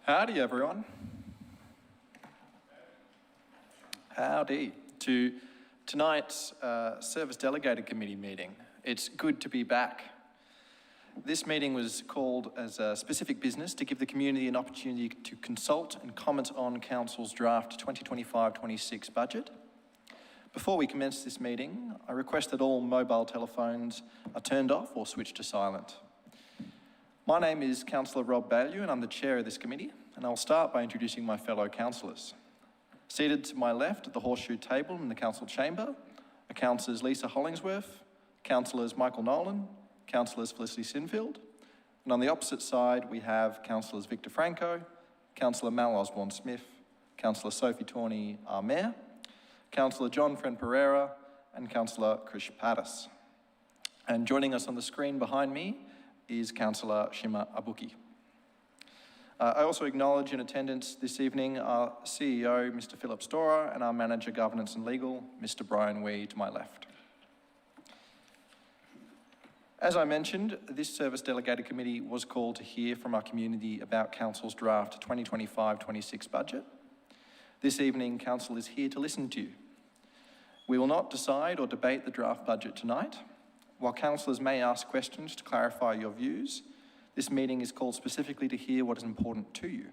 Howdy, everyone. Howdy to tonight's Service Delegated Committee meeting. It's good to be back. This meeting was called as a specific business to give the community an opportunity to consult and comment on Council's draft 2025-26 budget. Before we commence this meeting, I request that all mobile telephones are turned off or switched to silent. My name is Councillor Rob Baillieu and I'm the chair of this committee, and I'll start by introducing my fellow councillors. Seated to my left at the horseshoe table in the council chamber are Councillors Lisa Hollingsworth, Councillors Michael Nolan, Councillors Felicity Sinfield, and on the opposite side we have Councillors Victor Franco, Councillor Mal Osborne-Smith, Councillor Sophie Tawney, our Mayor, Councillor John Friend Pereira, and Councillor Krish Pattis. And joining us on the screen behind me is Councillor Shima Abuki. I also acknowledge in attendance this evening our CEO, Mr. Philip Storer, and our Manager Governance and Legal, Mr. Brian Wee, to my left. As I mentioned, this Service Delegated Committee was called to hear from our community about Council's draft 2025-26 budget. This evening, Council is here to listen to you. We will not decide or debate the draft budget tonight. While councillors may ask questions to clarify your views, this meeting is called specifically to hear what is important to you.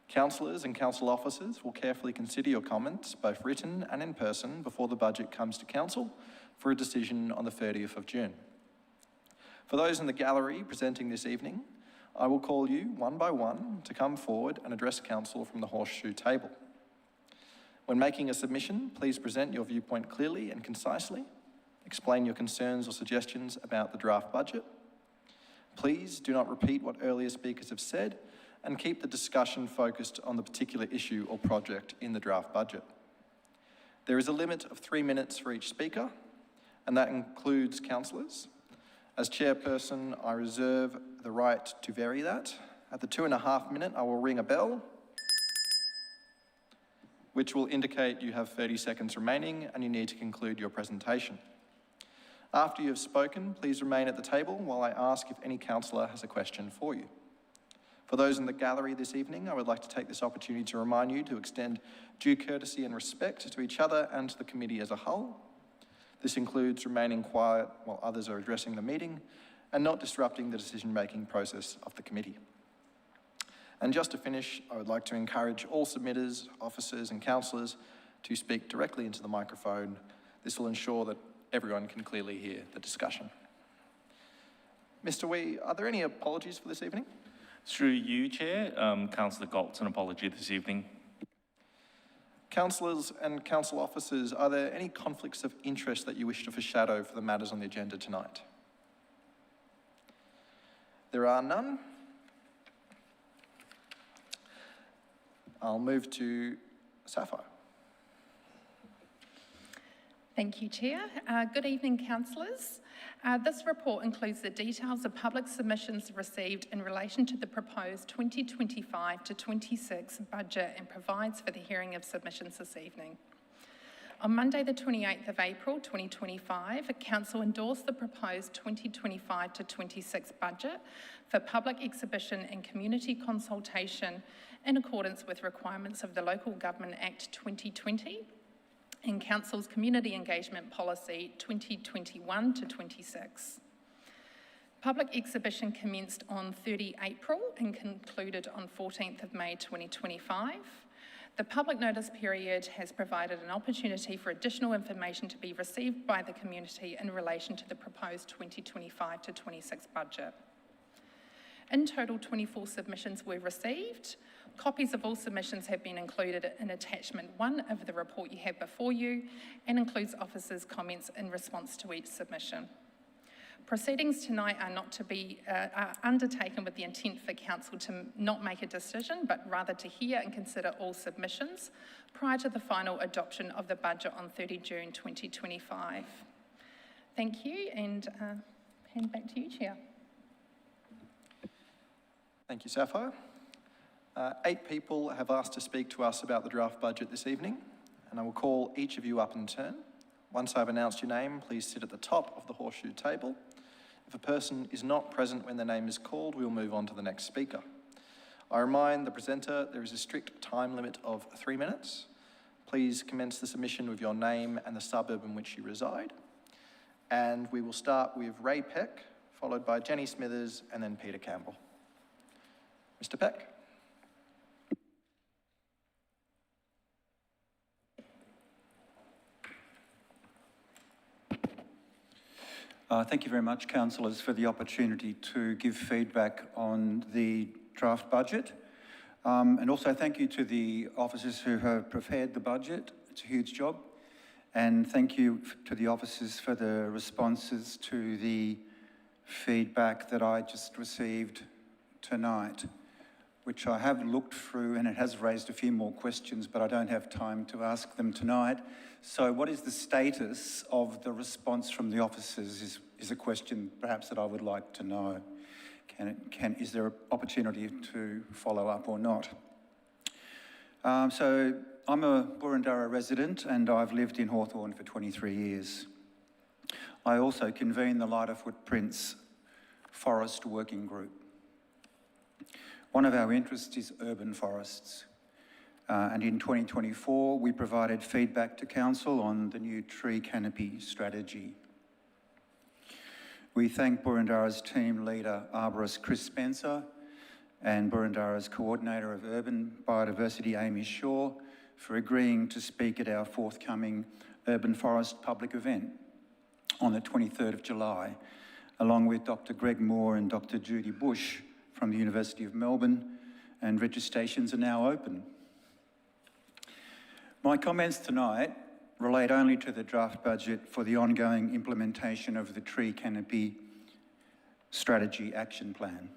Councillors and council officers will carefully consider your comments, both written and in person, before the budget comes to council for a decision on the 30th of June. For those in the gallery presenting this evening, I will call you one by one to come forward and address council from the horseshoe table. When making a submission, please present your viewpoint clearly and concisely. Explain your concerns or suggestions about the draft budget. Please do not repeat what earlier speakers have said and keep the discussion focused on the particular issue or project in the draft budget. There is a limit of 3 minutes for each speaker, and that includes councillors. As chairperson, I reserve the right to vary that. At the 2.5 minute, I will ring a bell, which will indicate you have 30 seconds remaining and you need to conclude your presentation. After you have spoken, please remain at the table while I ask if any councillor has a question for you. For those in the gallery this evening, I would like to take this opportunity to remind you to extend due courtesy and respect to each other and to the committee as a whole. This includes remaining quiet while others are addressing the meeting and not disrupting the decision-making process of the committee. And just to finish, I would like to encourage all submitters, officers and councillors to speak directly into the microphone. This will ensure that everyone can clearly hear the discussion. Mr. Wee, are there any apologies for this evening? Through you, Chair, Councillor Galt's an apology this evening. Councillors and council officers, are there any conflicts of interest that you wish to foreshadow for the matters on the agenda tonight? There are none. I'll move to Sapphire. Thank you, Chair. Good evening, councillors. This report includes the details of public submissions received in relation to the proposed 2025-26 budget and provides for the hearing of submissions this evening. On Monday, the 28th of April 2025, Council endorsed the proposed 2025-26 budget for public exhibition and community consultation in accordance with requirements of the Local Government Act 2020 and Council's Community Engagement Policy 2021-26. Public exhibition commenced on 30 April and concluded on 14th of May 2025. The public notice period has provided an opportunity for additional information to be received by the community in relation to the proposed 2025-26 budget. In total, 24 submissions were received. Copies of all submissions have been included in attachment 1 of the report you have before you and includes officers' comments in response to each submission. Proceedings tonight are not to be undertaken with the intent for Council to not make a decision, but rather to hear and consider all submissions prior to the final adoption of the budget on 30 June 2025. Thank you, and hand back to you, Chair. Thank you, Sapphire. 8 people have asked to speak to us about the draft budget this evening, and I will call each of you up in turn. Once I've announced your name, please sit at the top of the horseshoe table. If a person is not present when their name is called, we will move on to the next speaker. I remind the presenter there is a strict time limit of 3 minutes. Please commence the submission with your name and the suburb in which you reside. And we will start with Ray Peck, followed by Jenny Smithers, and then Peter Campbell. Mr. Peck. Thank you very much, councillors, for the opportunity to give feedback on the draft budget. And also thank you to the officers who have prepared the budget. It's a huge job. And thank you to the officers for the responses to the feedback that I just received tonight, which I have looked through, and it has raised a few more questions, but I don't have time to ask them tonight. So what is the status of the response from the officers is a question perhaps that I would like to know. Is there an opportunity to follow up or not? So I'm a Burundara resident and I've lived in Hawthorn for 23 years. I also convene the Lighter Footprints Forest Working Group. One of our interests is urban forests. And in 2024, we provided feedback to Council on the new tree canopy strategy. We thank Burundara's team leader, arborist Chris Spencer, and Burundara's coordinator of urban biodiversity, Amy Shaw, for agreeing to speak at our forthcoming urban forest public event on the 23rd of July, along with Dr. Greg Moore and Dr. Judy Bush from the University of Melbourne, and registrations are now open. My comments tonight relate only to the draft budget for the ongoing implementation of the Tree Canopy Strategy Action Plan.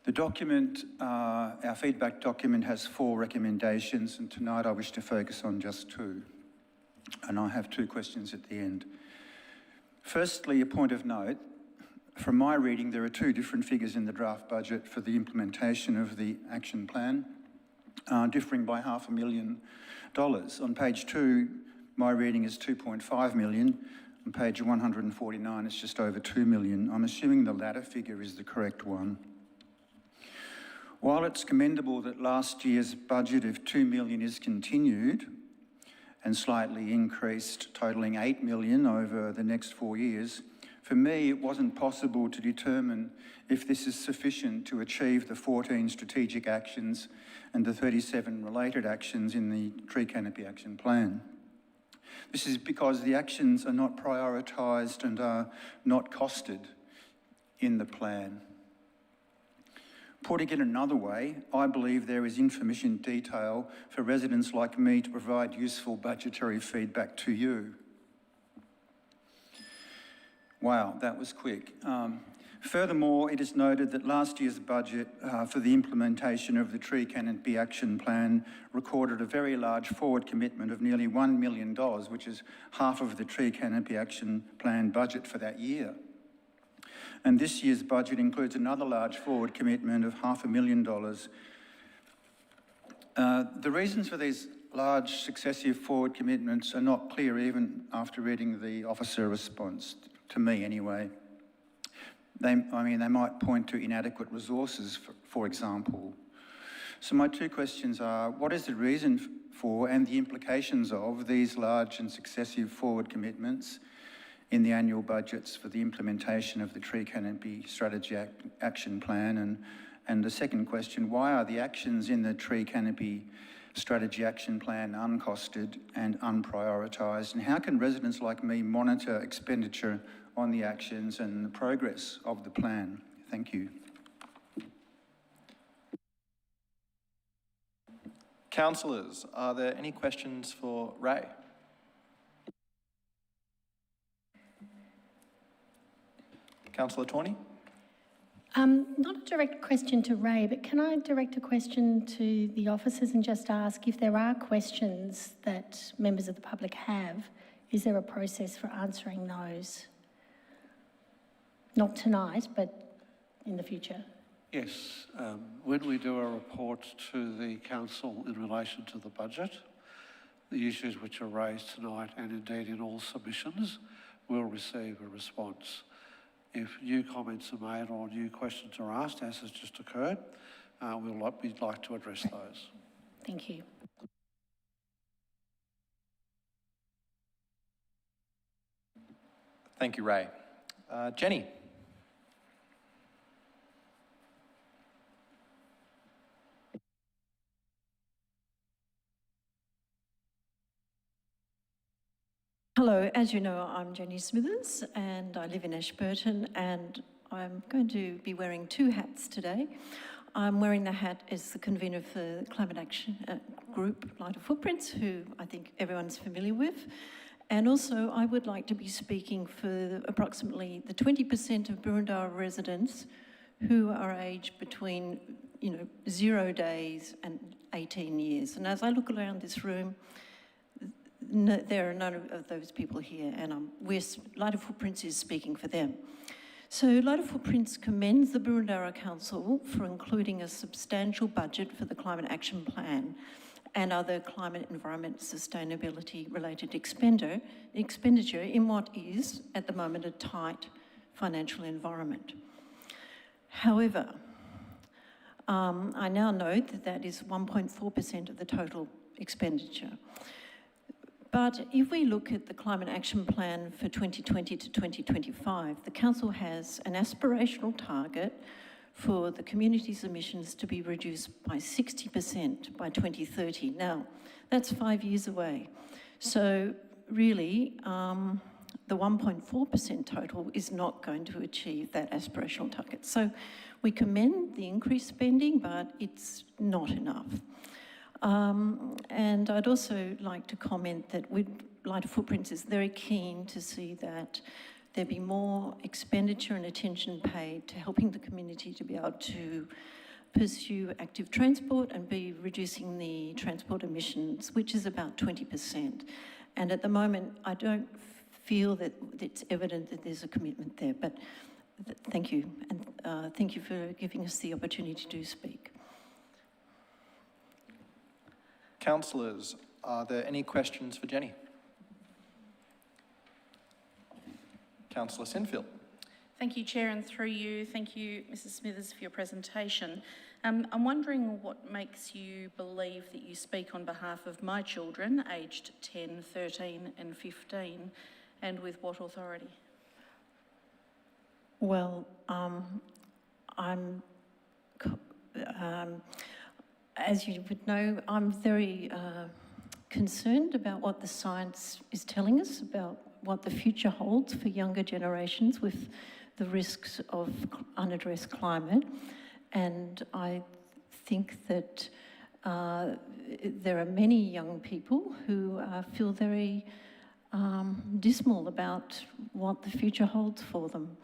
The document, our feedback document, has 4 recommendations, and tonight I wish to focus on just 2. And I have 2 questions at the end. Firstly, a point of note. From my reading, there are 2 different figures in the draft budget for the implementation of the action plan, differing by $500,000. On page 2, my reading is 2.5 million. On page 149, it's just over 2 million. I'm assuming the latter figure is the correct one. While it's commendable that last year's budget of 2 million is continued and slightly increased, totalling 8 million over the next 4 years, for me, it wasn't possible to determine if this is sufficient to achieve the 14 strategic actions and the 37 related actions in the Tree Canopy Action Plan. This is because the actions are not prioritised and are not costed in the plan. Putting it another way, I believe there is insufficient detail for residents like me to provide useful budgetary feedback to you. Wow, that was quick. Furthermore, it is noted that last year's budget for the implementation of the Tree Canopy Action Plan recorded a very large forward commitment of nearly $1 million, which is half of the Tree Canopy Action Plan budget for that year. And this year's budget includes another large forward commitment of $500,000. The reasons for these large successive forward commitments are not clear even after reading the officer response, to me anyway. They might point to inadequate resources, for example. So my 2 questions are, what is the reason for and the implications of these large and successive forward commitments in the annual budgets for the implementation of the Tree Canopy Strategy Action Plan? And the second question, why are the actions in the Tree Canopy Strategy Action Plan uncosted and unprioritised? And how can residents like me monitor expenditure on the actions and the progress of the plan? Thank you. Councillors, are there any questions for Ray? Councillor Tawney? Not a direct question to Ray, but can I direct a question to the officers and just ask if there are questions that members of the public have, is there a process for answering those? Not tonight, but in the future. Yes, when we do a report to the council in relation to the budget, the issues which are raised tonight and indeed in all submissions will receive a response. if new comments are made or new questions are asked, as has just occurred, we'd like to address those. Thank you. Thank you, Ray. Jenny. Hello, as you know, I'm Jenny Smithers and I live in Ashburton, and I'm going to be wearing two hats today. I'm wearing the hat as the convener for the Climate Action Group, Lighter Footprints, who I think everyone's familiar with. And also I would like to be speaking for approximately the 20% of Boroondara residents who are aged between 0 days and 18 years. And as I look around this room, no, there are none of those people here, and Lighter Footprints is speaking for them. So Lighter Footprints commends the Boroondara Council for including a substantial budget for the Climate Action Plan and other climate, environment, sustainability related expenditure in what is, at the moment, a tight financial environment. However, I now note that that is 1.4% of the total expenditure. But if we look at the Climate Action Plan for 2020 to 2025, the Council has an aspirational target for the community's emissions to be reduced by 60% by 2030. Now, that's 5 years away. So really, the 1.4% total is not going to achieve that aspirational target. So we commend the increased spending, but it's not enough. And I'd also like to comment that Lighter Footprints is very keen to see that there be more expenditure and attention paid to helping the community to be able to pursue active transport and be reducing the transport emissions, which is about 20%. And at the moment, I don't feel that it's evident that there's a commitment there, but thank you. And thank you for giving us the opportunity to speak. Councillors, are there any questions for Jenny? Councillor Sinfield. Thank you, Chair, and through you, thank you, Mrs Smithers, for your presentation. I'm wondering what makes you believe that you speak on behalf of my children, aged 10, 13 and 15, and with what authority? Well, as you would know, I'm very concerned about what the science is telling us about what the future holds for younger generations with the risks of unaddressed climate. And I think that there are many young people who feel very dismal about what the future holds for them.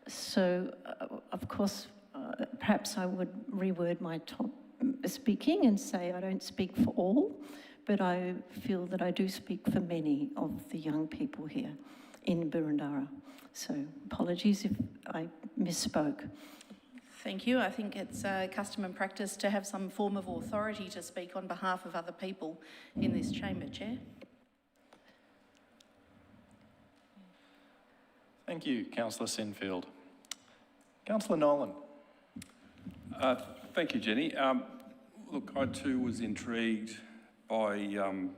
So, of course, perhaps I would reword my speaking and say I don't speak for all, but I feel that I do speak for many of the young people here in Boroondara. So apologies if I misspoke. Thank you. I think it's custom and practice to have some form of authority to speak on behalf of other people in this chamber, Chair. Thank you, Councillor Sinfield. Councillor Nolan. Thank you, Jenny. Look, I too was intrigued by you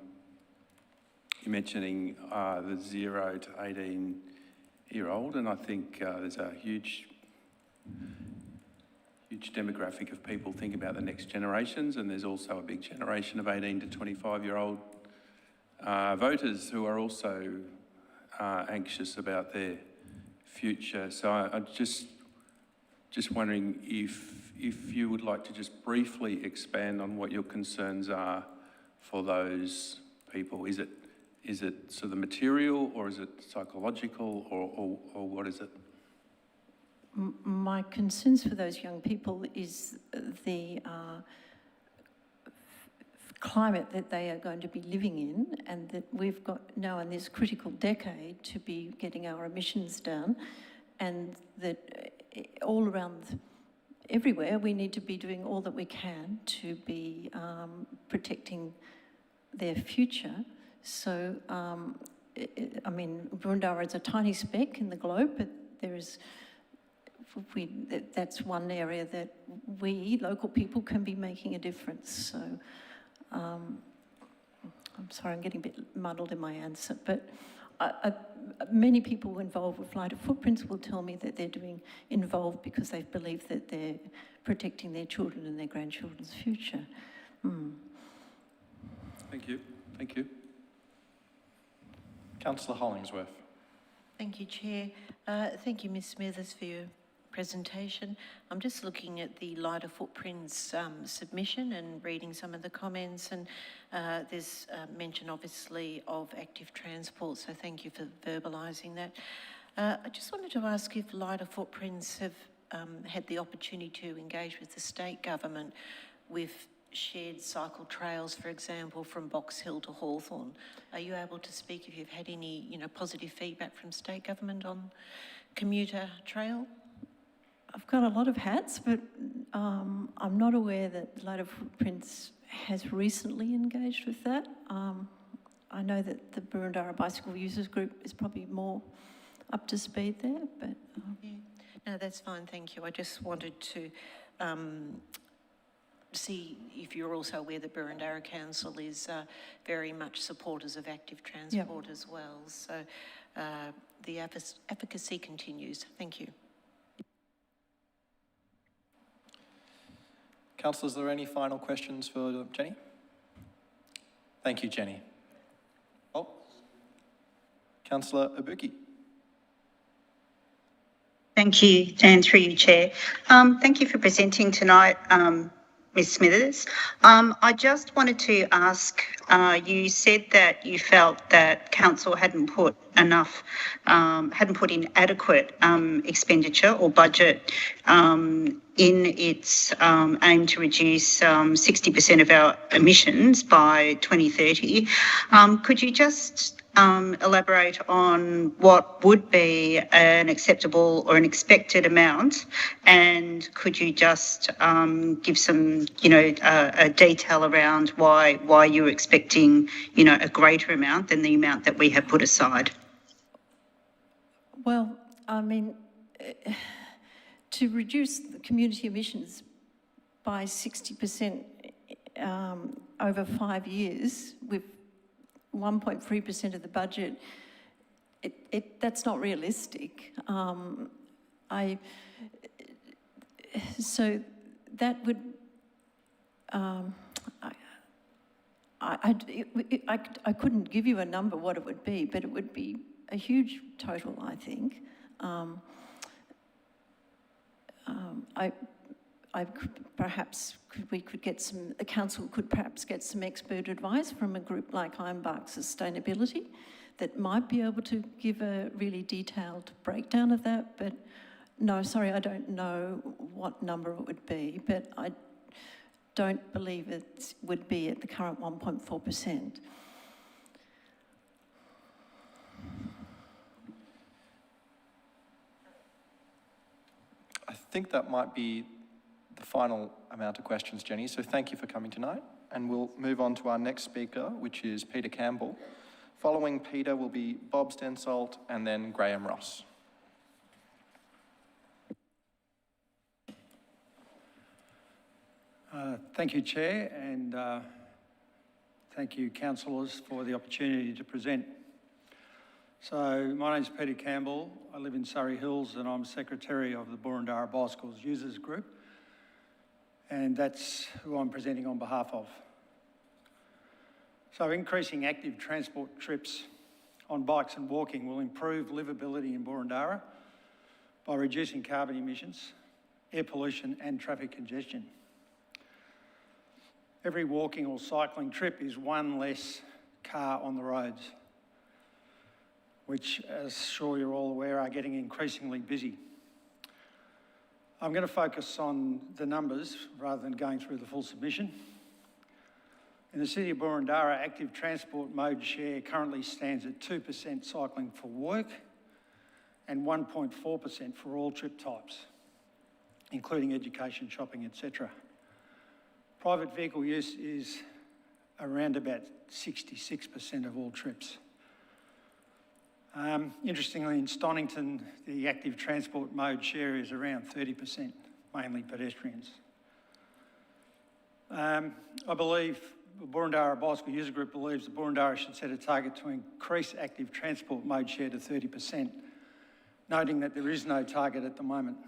mentioning the 0 to 18-year-old, and I think there's a huge demographic of people thinking about the next generations, and there's also a big generation of 18 to 25-year-old voters who are also anxious about their future. So I'm just wondering if you would like to just briefly expand on what your concerns are for those people. Is it sort of the material, or is it psychological, or what is it? My concerns for those young people is the climate that they are going to be living in, and that we've got now in this critical decade to be getting our emissions down, and that all around everywhere we need to be doing all that we can to be protecting their future. So, I mean, Boroondara is a tiny speck in the globe, but there is that's one area that we, local people, can be making a difference. So I'm sorry, I'm getting a bit muddled in my answer, but many people involved with Lighter Footprints will tell me that they're involved because they believe that they're protecting their children and their grandchildren's future. Thank you. Thank you. Councillor Hollingsworth. Thank you, Chair. Thank you, Ms Smithers, for your presentation. I'm just looking at the Lighter Footprints submission and reading some of the comments, and there's mention, obviously, of active transport, so thank you for verbalising that. I just wanted to ask if Lighter Footprints have had the opportunity to engage with the state government with shared cycle trails, for example, from Box Hill to Hawthorn. Are you able to speak if you've had any, positive feedback from state government on commuter trail? I've got a lot of hats, but I'm not aware that Lighter Footprints has recently engaged with that. I know that the Burundara Bicycle Users Group is probably more up to speed there, but... Yeah. No, that's fine, thank you. I just wanted to see if you're also aware that Burundara Council is very much supporters of active transport as well. So the advocacy continues. Thank you. Councillors, are there any final questions for Jenny? Thank you, Jenny. Oh, Councillor Ibuki. Thank you, and through you, Chair. Thank you for presenting tonight, Ms Smithers. I just wanted to ask, you said that you felt that Council hadn't put in adequate expenditure or budget in its aim to reduce 60% of our emissions by 2030. Could you just elaborate on what would be an acceptable or an expected amount, and could you just give some, a detail around why you're expecting, a greater amount than the amount that we have put aside? Well, I mean, to reduce the community emissions by 60% over 5 years with 1.3% of the budget, that's not realistic. So that would, I couldn't give you a number what it would be, but it would be a huge total, I think. The council could perhaps get some expert advice from a group like Ironbark Sustainability that might be able to give a really detailed breakdown of that, but no, sorry, I don't know what number it would be, but I don't believe it would be at the current 1.4%. I think that might be the final amount of questions, Jenny. So thank you for coming tonight. And we'll move on to our next speaker, which is Peter Campbell. Following Peter will be Bob Stensholt and then Graham Ross. Thank you, Chair, and thank you, councillors, for the opportunity to present. So, my name's Peter Campbell. I live in Surrey Hills and I'm Secretary of the Burundara Bicycles Users Group, and that's who I'm presenting on behalf of. So, increasing active transport trips on bikes and walking will improve livability in Burundara by reducing carbon emissions, air pollution and traffic congestion. Every walking or cycling trip is one less car on the roads, which, as sure you're all aware, are getting increasingly busy. I'm going to focus on the numbers rather than going through the full submission. In the city of Burundara, active transport mode share currently stands at 2% cycling for work and 1.4% for all trip types, including education, shopping, etc. Private vehicle use is around about 66% of all trips. Interestingly, in Stonington, the active transport mode share is around 30%, mainly pedestrians. I believe the Boroondara Bicycle User Group believes the Boroondara should set a target to increase active transport mode share to 30%, noting that there is no target at the moment.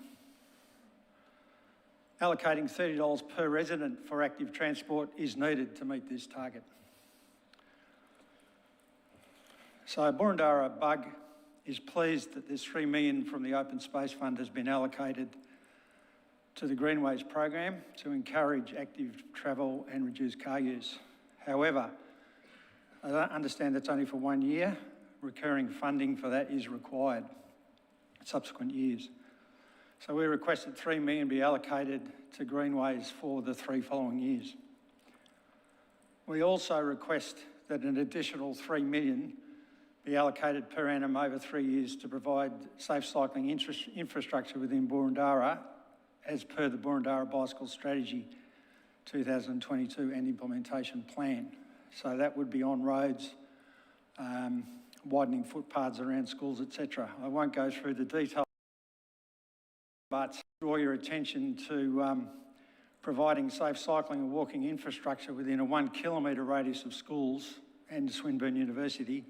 Allocating $30 per resident for active transport is needed to meet this target. So Boroondara Bug is pleased that this $3 million from the Open Space Fund has been allocated to the Greenways program to encourage active travel and reduce car use. However, I understand that's only for 1 year. Recurring funding for that is required in subsequent years. So we request that $3 million be allocated to Greenways for the 3 following years. We also request that an additional $3 million be allocated per annum over 3 years to provide safe cycling infrastructure within Boroondara as per the Boroondara Bicycle Strategy 2022 and Implementation Plan. So that would be on roads, widening footpaths around schools, etc. I won't go through the detail, but draw your attention to providing safe cycling and walking infrastructure within a 1 kilometre radius of schools and Swinburne University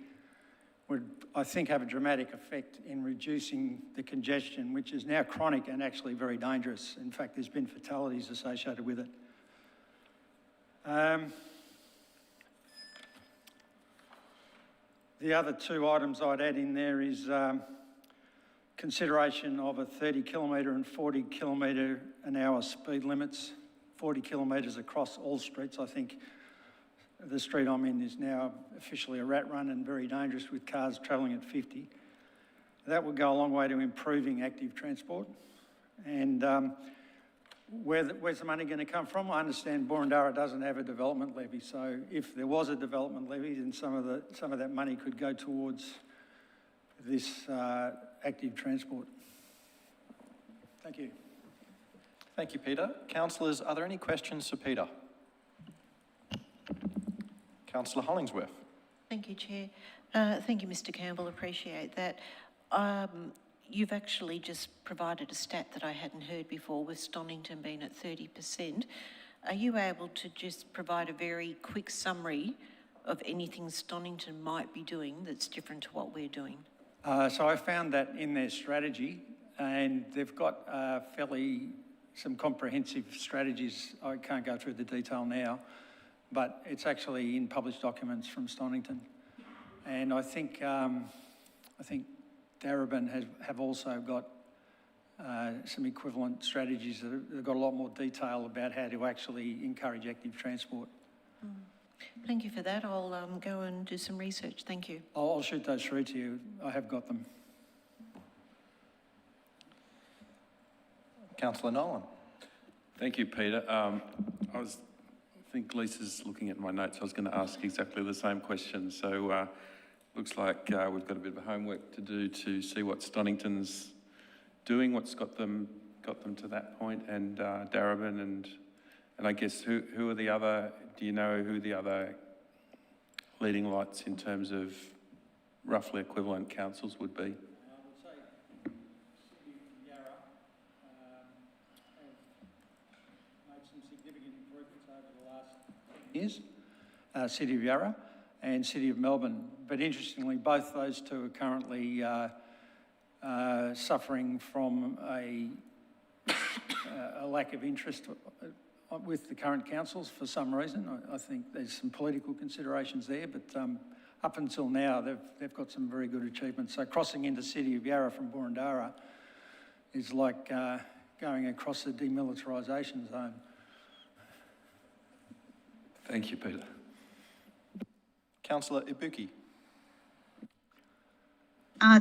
would, I think, have a dramatic effect in reducing the congestion, which is now chronic and actually very dangerous. In fact, there's been fatalities associated with it. The other 2 items I'd add in there is consideration of a 30 kilometre and 40 kilometre an hour speed limits, 40 kilometres across all streets. I think the street I'm in is now officially a rat run and very dangerous with cars travelling at 50. That would go a long way to improving active transport. And where's the money going to come from? I understand Boroondara doesn't have a development levy, so if there was a development levy, then some of that money could go towards this active transport. Thank you. Thank you, Peter. Councillors, are there any questions for Peter? Councillor Hollingsworth. Thank you, Chair. Thank you, Mr Campbell, appreciate that. You've actually just provided a stat that I hadn't heard before, with Stonington being at 30%. Are you able to just provide a very quick summary of anything Stonington might be doing that's different to what we're doing? So I found that in their strategy, and they've got some comprehensive strategies. I can't go through the detail now, but it's actually in published documents from Stonington. And I think Darebin have also got some equivalent strategies that have got a lot more detail about how to actually encourage active transport. Thank you for that. I'll go and do some research. Thank you. I'll shoot those through to you. I have got them. Councillor Nolan. Thank you, Peter. I think Lisa's looking at my notes. I was going to ask exactly the same question. So looks like we've got a bit of homework to do to see what Stonington's doing, what's got them to that point, and Darebin, and I guess who are the other? Do you know who the other leading lights in terms of roughly equivalent councils would be? Years, City of Yarra and City of Melbourne. But interestingly, both those two are currently suffering from a lack of interest with the current councils for some reason. I think there's some political considerations there, but up until now, they've got some very good achievements. So crossing into City of Yarra from Boroondara is like going across a demilitarisation zone. Thank you, Peter. Councillor Ibuki.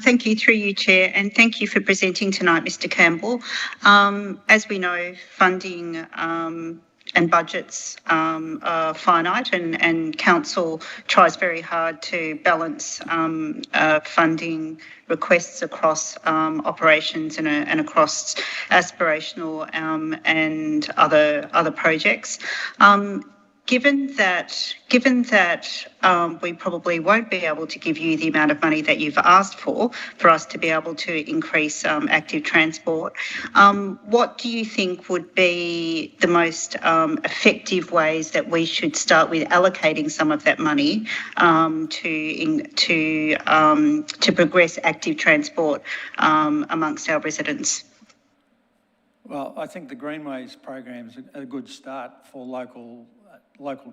Thank you, through you, Chair, and thank you for presenting tonight, Mr Campbell. As we know, funding and budgets are finite, and Council tries very hard to balance funding requests across operations and across aspirational and other projects. Given that we probably won't be able to give you the amount of money that you've asked for us to be able to increase active transport, what do you think would be the most effective ways that we should start with allocating some of that money to progress active transport amongst our residents? Well, I think the Greenways program is a good start for local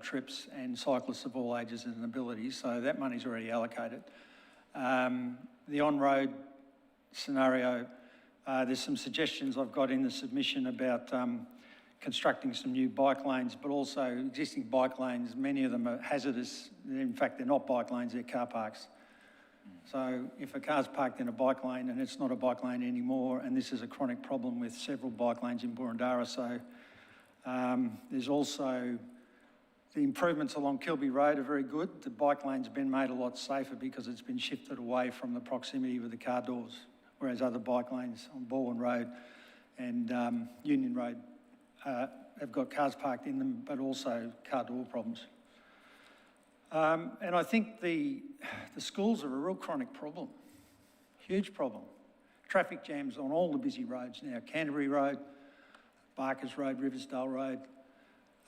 trips and cyclists of all ages and abilities, so that money's already allocated. The on-road scenario, there's some suggestions I've got in the submission about constructing some new bike lanes, but also existing bike lanes, many of them are hazardous. In fact, they're not bike lanes, they're car parks. So if a car's parked in a bike lane and it's not a bike lane anymore, and this is a chronic problem with several bike lanes in Boroondara, so there's also the improvements along Kilby Road are very good. The bike lane's been made a lot safer because it's been shifted away from the proximity with the car doors, whereas other bike lanes on Baldwin Road and Union Road have got cars parked in them, but also car door problems. And I think the schools are a real chronic problem, huge problem. Traffic jams on all the busy roads now, Canterbury Road, Barkers Road, Riversdale Road,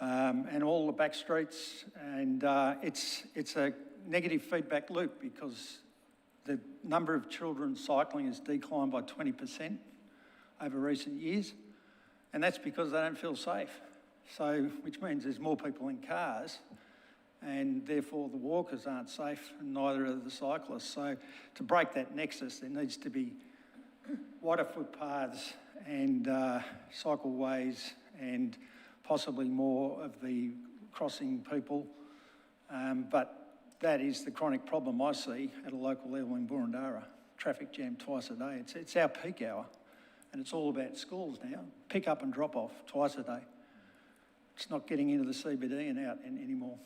and all the back streets, and it's a negative feedback loop because the number of children cycling has declined by 20% over recent years, and that's because they don't feel safe. So, which means there's more people in cars, and therefore the walkers aren't safe, and neither are the cyclists. So to break that nexus, there needs to be wider footpaths and cycleways and possibly more of the crossing people. But that is the chronic problem I see at a local level in Boroondara. Traffic jam twice a day. It's our peak hour, and it's all about schools now. Pick up and drop off twice a day. It's not getting into the CBD and out anymore.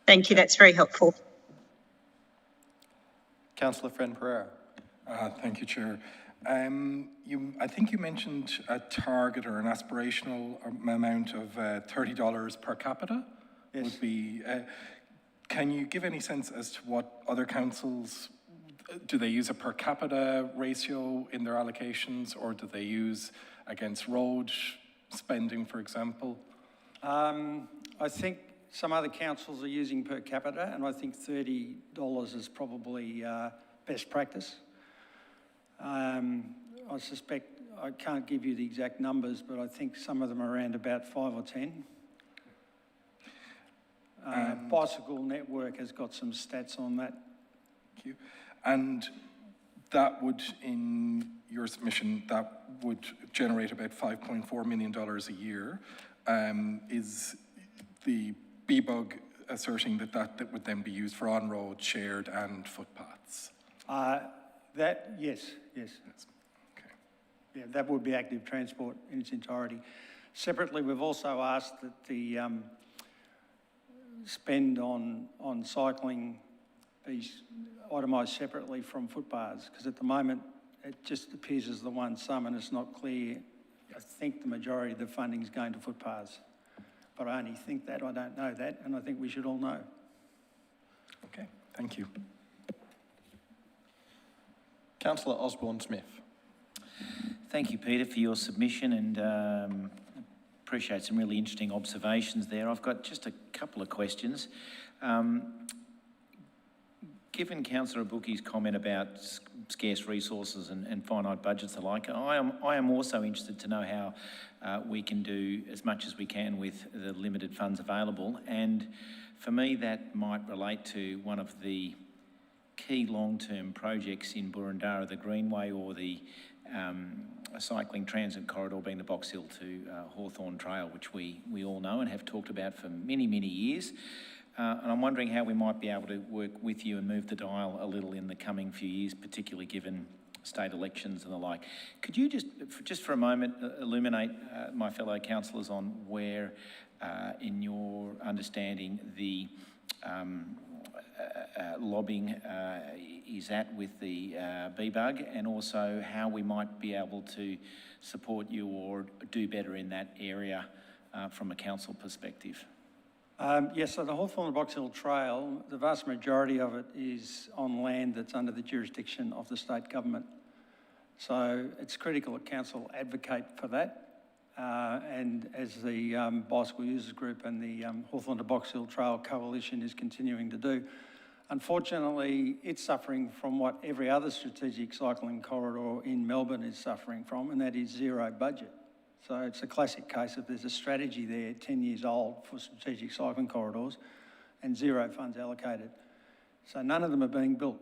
Thank you, that's very helpful. Councillor Friend Pereira. Thank you, Chair. I think you mentioned a target or an aspirational amount of $30 per capita. Yes. Would be. Can you give any sense as to what other councils, do they use a per capita ratio in their allocations, or do they use against road spending, for example? I think some other councils are using per capita, and I think $30 is probably best practice. I suspect, I can't give you the exact numbers, but I think some of them are around about 5 or 10. Bicycle Network has got some stats on that. Thank you. And that would, in your submission, that would generate about $5.4 million a year. Is the BBUG asserting that would then be used for on-road, shared and footpaths? Yes. Okay. Yeah, that would be active transport in its entirety. Separately, we've also asked that the spend on cycling be itemised separately from footpaths, because at the moment it just appears as the one sum and it's not clear. I think the majority of the funding is going to footpaths, but I only think that, I don't know that, and I think we should all know. Okay, thank you. Councillor Osborne-Smith. Thank you, Peter, for your submission, and appreciate some really interesting observations there. I've got just a couple of questions. Given Councillor Abuki's comment about scarce resources and finite budgets alike, I am also interested to know how we can do as much as we can with the limited funds available. And for me, that might relate to one of the key long-term projects in Boroondara, the Greenway, or the cycling transit corridor being the Box Hill to Hawthorn Trail, which we all know and have talked about for many, many years. And I'm wondering how we might be able to work with you and move the dial a little in the coming few years, particularly given state elections and the like. Could you just for a moment illuminate my fellow councillors on where, in your understanding, the lobbying is at with the BBUG, and also how we might be able to support you or do better in that area from a council perspective? Yes, so the Hawthorn Box Hill Trail, the vast majority of it is on land that's under the jurisdiction of the state government. So it's critical that council advocate for that. And as the Bicycle Users Group and the Hawthorn to Box Hill Trail Coalition is continuing to do. Unfortunately, it's suffering from what every other strategic cycling corridor in Melbourne is suffering from, and that is zero budget. So it's a classic case of there's a strategy there 10 years old for strategic cycling corridors and zero funds allocated. So none of them are being built,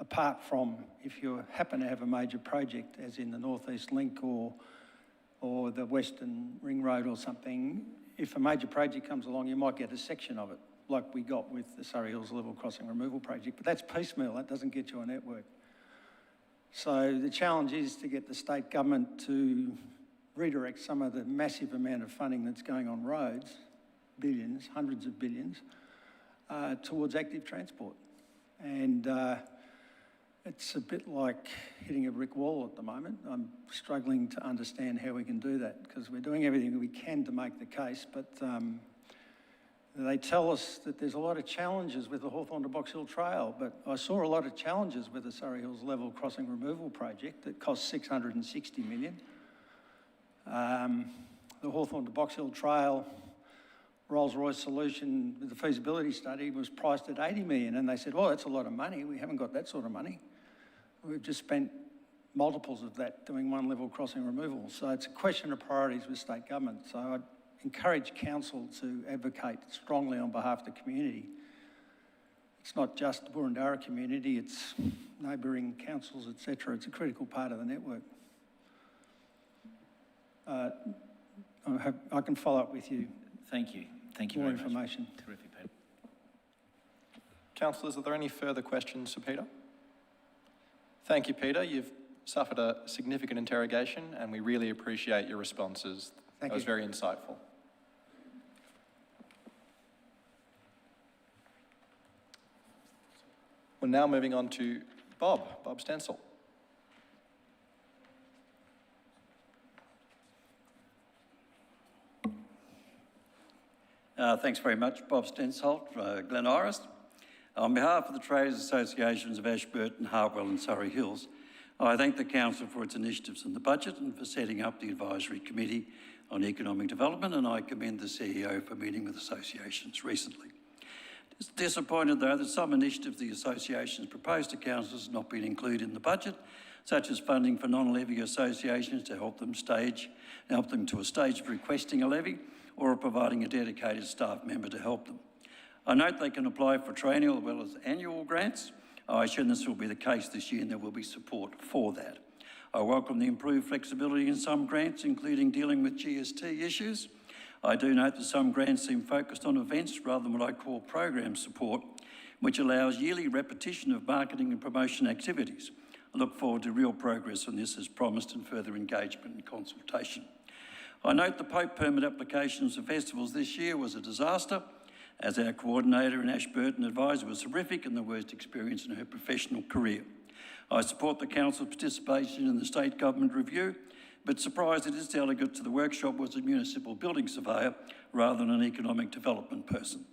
apart from if you happen to have a major project, as in the North East Link or the Western Ring Road or something. If a major project comes along, you might get a section of it, like we got with the Surrey Hills Level Crossing Removal Project, but that's piecemeal, that doesn't get you a network. So the challenge is to get the state government to redirect some of the massive amount of funding that's going on roads, billions, hundreds of billions, towards active transport. And it's a bit like hitting a brick wall at the moment. I'm struggling to understand how we can do that, because we're doing everything we can to make the case, but they tell us that there's a lot of challenges with the Hawthorn to Box Hill Trail, but I saw a lot of challenges with the Surrey Hills Level Crossing Removal Project that cost $660 million. The Hawthorn to Box Hill Trail Rolls-Royce solution with the feasibility study was priced at $80 million, and they said, well, that's a lot of money. We haven't got that sort of money. We've just spent multiples of that doing one level crossing removal. So it's a question of priorities with state government. So I'd encourage council to advocate strongly on behalf of the community. It's not just the Boroondara community, it's neighbouring councils, etc. It's a critical part of the network. I can follow up with you. Thank you. Thank you More very much. information. Terrific, Peter. Councillors, are there any further questions for Peter? Thank you, Peter. You've suffered a significant interrogation and we really appreciate your responses. That was very insightful. We're now moving on to Bob Stencil. Thanks very much. Bob Stensholt, Glen Iris. On behalf of the Traders Associations of Ashburton, Hartwell and Surrey Hills, I thank the Council for its initiatives in the budget and for setting up the Advisory Committee on Economic Development, and I commend the CEO for meeting with associations recently. It's disappointed, though, that some initiatives the associations proposed to Council has not been included in the budget, such as funding for non-levy associations to help them to a stage of requesting a levy, or providing a dedicated staff member to help them. I note they can apply for triennial as well as annual grants. I assume this will be the case this year and there will be support for that. I welcome the improved flexibility in some grants, including dealing with GST issues. I do note that some grants seem focused on events rather than what I call program support, which allows yearly repetition of marketing and promotion activities. I look forward to real progress on this as promised and further engagement and consultation. I note the Pope permit applications for festivals this year was a disaster, as our coordinator and Ashburton advisor was horrific and the worst experience in her professional career. I support the Council's participation in the state government review, but surprised that its delegate to the workshop was a municipal building surveyor rather than an economic development person.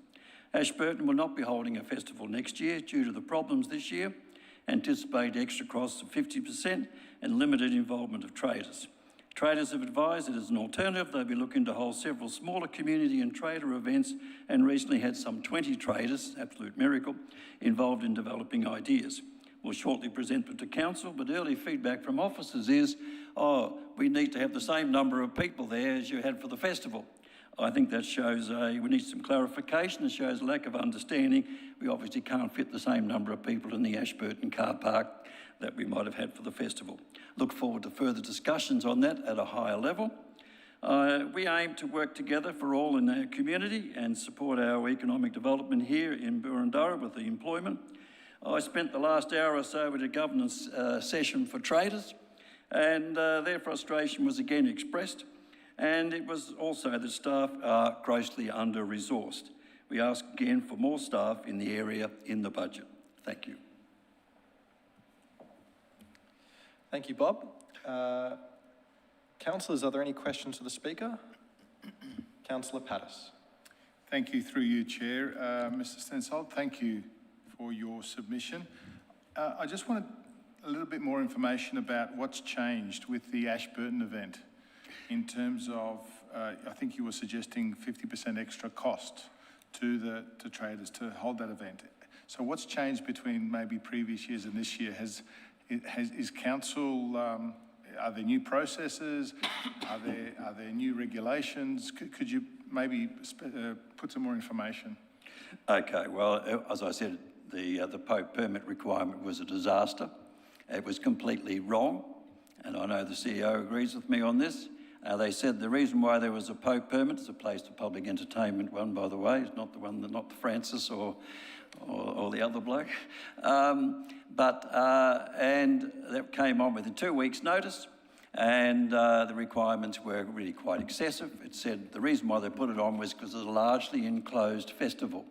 Ashburton will not be holding a festival next year due to the problems this year, anticipate extra costs of 50% and limited involvement of traders. Traders have advised that as an alternative, they'll be looking to hold several smaller community and trader events and recently had some 20 traders, absolute miracle, involved in developing ideas. We'll shortly present them to Council, but early feedback from officers is, we need to have the same number of people there as you had for the festival. I think that shows we need some clarification. It shows a lack of understanding. We obviously can't fit the same number of people in the Ashburton car park that we might have had for the festival. Look forward to further discussions on that at a higher level. We aim to work together for all in our community and support our economic development here in Boroondara with the employment. I spent the last hour or so at a governance session for traders, and their frustration was again expressed, and it was also that staff are grossly under-resourced. We ask again for more staff in the area in the budget. Thank you. Thank you, Bob. Councillors, are there any questions for the Speaker? Councillor Pattis. Thank you, through you, Chair. Mr Stensold, thank you for your submission. I just wanted a little bit more information about what's changed with the Ashburton event in terms of, I think you were suggesting 50% extra cost to traders to hold that event. So what's changed between maybe previous years and this year? Is council, are there new processes? Are there new regulations? Could you maybe put some more information? Okay, well, as I said, the Pope permit requirement was a disaster. It was completely wrong, and I know the CEO agrees with me on this. They said the reason why there was a Pope permit, it's a place for public entertainment one, by the way, it's not the one, not the Francis or the other bloke. And that came on within 2 weeks' notice, and the requirements were really quite excessive. It said the reason why they put it on was because it's a largely enclosed festival.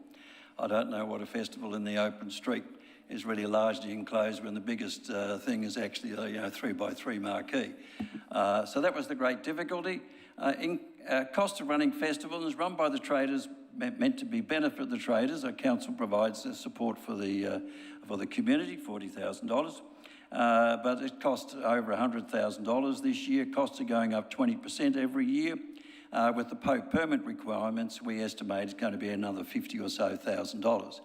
I don't know what a festival in the open street is really largely enclosed when the biggest thing is actually a 3x3 marquee. So that was the great difficulty. Cost of running festivals run by the traders meant to be benefit the traders. Our council provides support for the community, $40,000. But it cost over $100,000 this year. Costs are going up 20% every year. With the Pope permit requirements, we estimate it's going to be another $50,000 or so.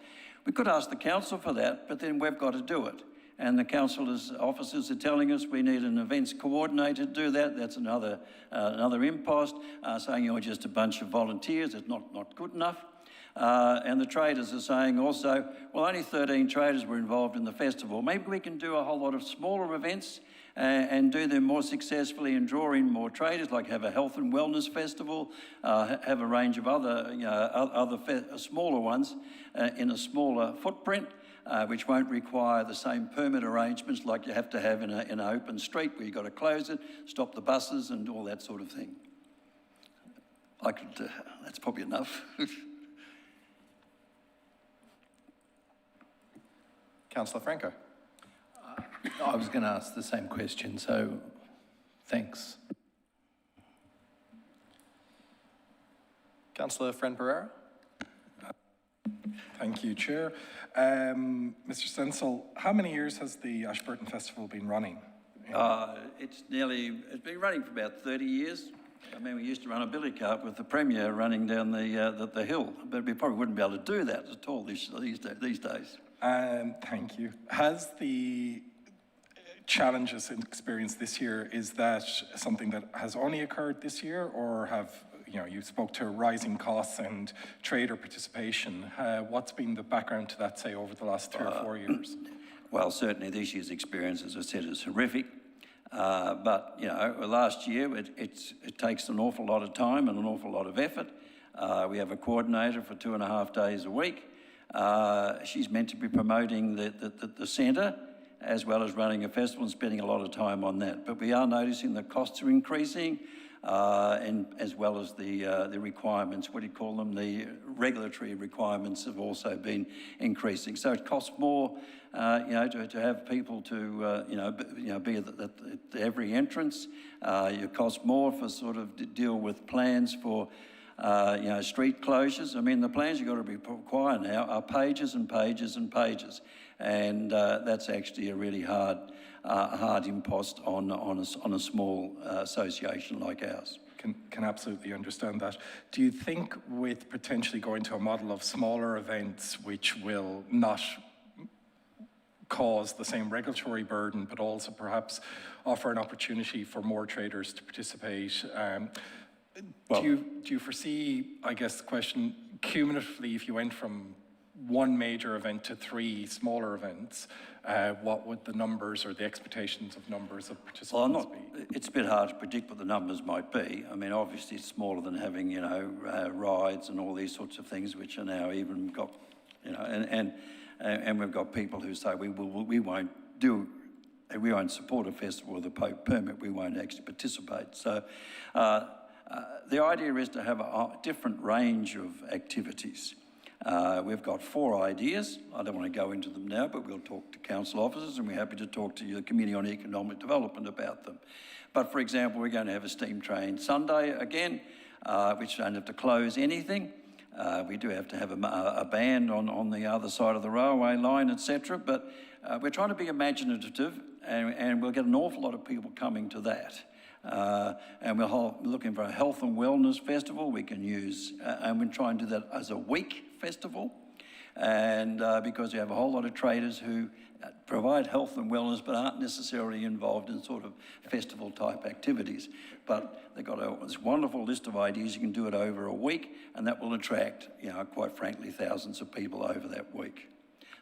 We could ask the council for that, but then we've got to do it. And the council's officers are telling us we need an events coordinator to do that. That's another impost, saying you're just a bunch of volunteers. It's not good enough. And the traders are saying also, well, only 13 traders were involved in the festival. Maybe we can do a whole lot of smaller events and do them more successfully and draw in more traders, like have a health and wellness festival, have a range of other smaller ones in a smaller footprint, which won't require the same permit arrangements like you have to have in an open street where you've got to close it, stop the buses and all that sort of thing. That's probably enough. Councillor Franco. I was going to ask the same question, so thanks. Councillor Fren Pereira. Thank you, Chair. Mr. Stensold, how many years has the Ashburton Festival been running? It's been running for about 30 years. I mean, we used to run a billy cart with the Premier running down the hill, but we probably wouldn't be able to do that at all these days. Thank you. Has the challenges experienced this year, is that something that has only occurred this year, or you spoke to rising costs and trader participation. What's been the background to that, say, over the last 3 or 4 years? Well, certainly this year's experience, as I said, is horrific. But, last year it takes an awful lot of time and an awful lot of effort. We have a coordinator for 2.5 days a week. She's meant to be promoting the centre as well as running a festival and spending a lot of time on that. But we are noticing the costs are increasing, and as well as the requirements, what do you call them? The regulatory requirements have also been increasing. So it costs more, to have people to, be at every entrance. It costs more for sort of deal with plans for street closures. I mean, the plans you've got to require now are pages and pages and pages. And that's actually a really hard impost on a small association like ours. Can absolutely understand that. Do you think with potentially going to a model of smaller events which will not cause the same regulatory burden, but also perhaps offer an opportunity for more traders to participate, do you foresee, I guess the question, cumulatively, if you went from one major event to 3 smaller events, what would the numbers or the expectations of numbers of participants be? It's a bit hard to predict what the numbers might be. I mean, obviously it's smaller than having, rides and all these sorts of things, which are now even got, and we've got people who say we won't support a festival with a Pope permit, we won't actually participate. So the idea is to have a different range of activities. We've got 4 ideas. I don't want to go into them now, but we'll talk to council officers and we're happy to talk to the Committee on Economic Development about them. But for example, we're going to have a steam train Sunday again. which don't have to close anything. We do have to have a band on the other side of the railway line, etc. But we're trying to be imaginative, and we'll get an awful lot of people coming to that. And we're looking for a health and wellness festival. We can use, and we try and do that as a week festival. And because we have a whole lot of traders who provide health and wellness but aren't necessarily involved in sort of festival type activities. But they've got this wonderful list of ideas. You can do it over a week, and that will attract, quite frankly, thousands of people over that week.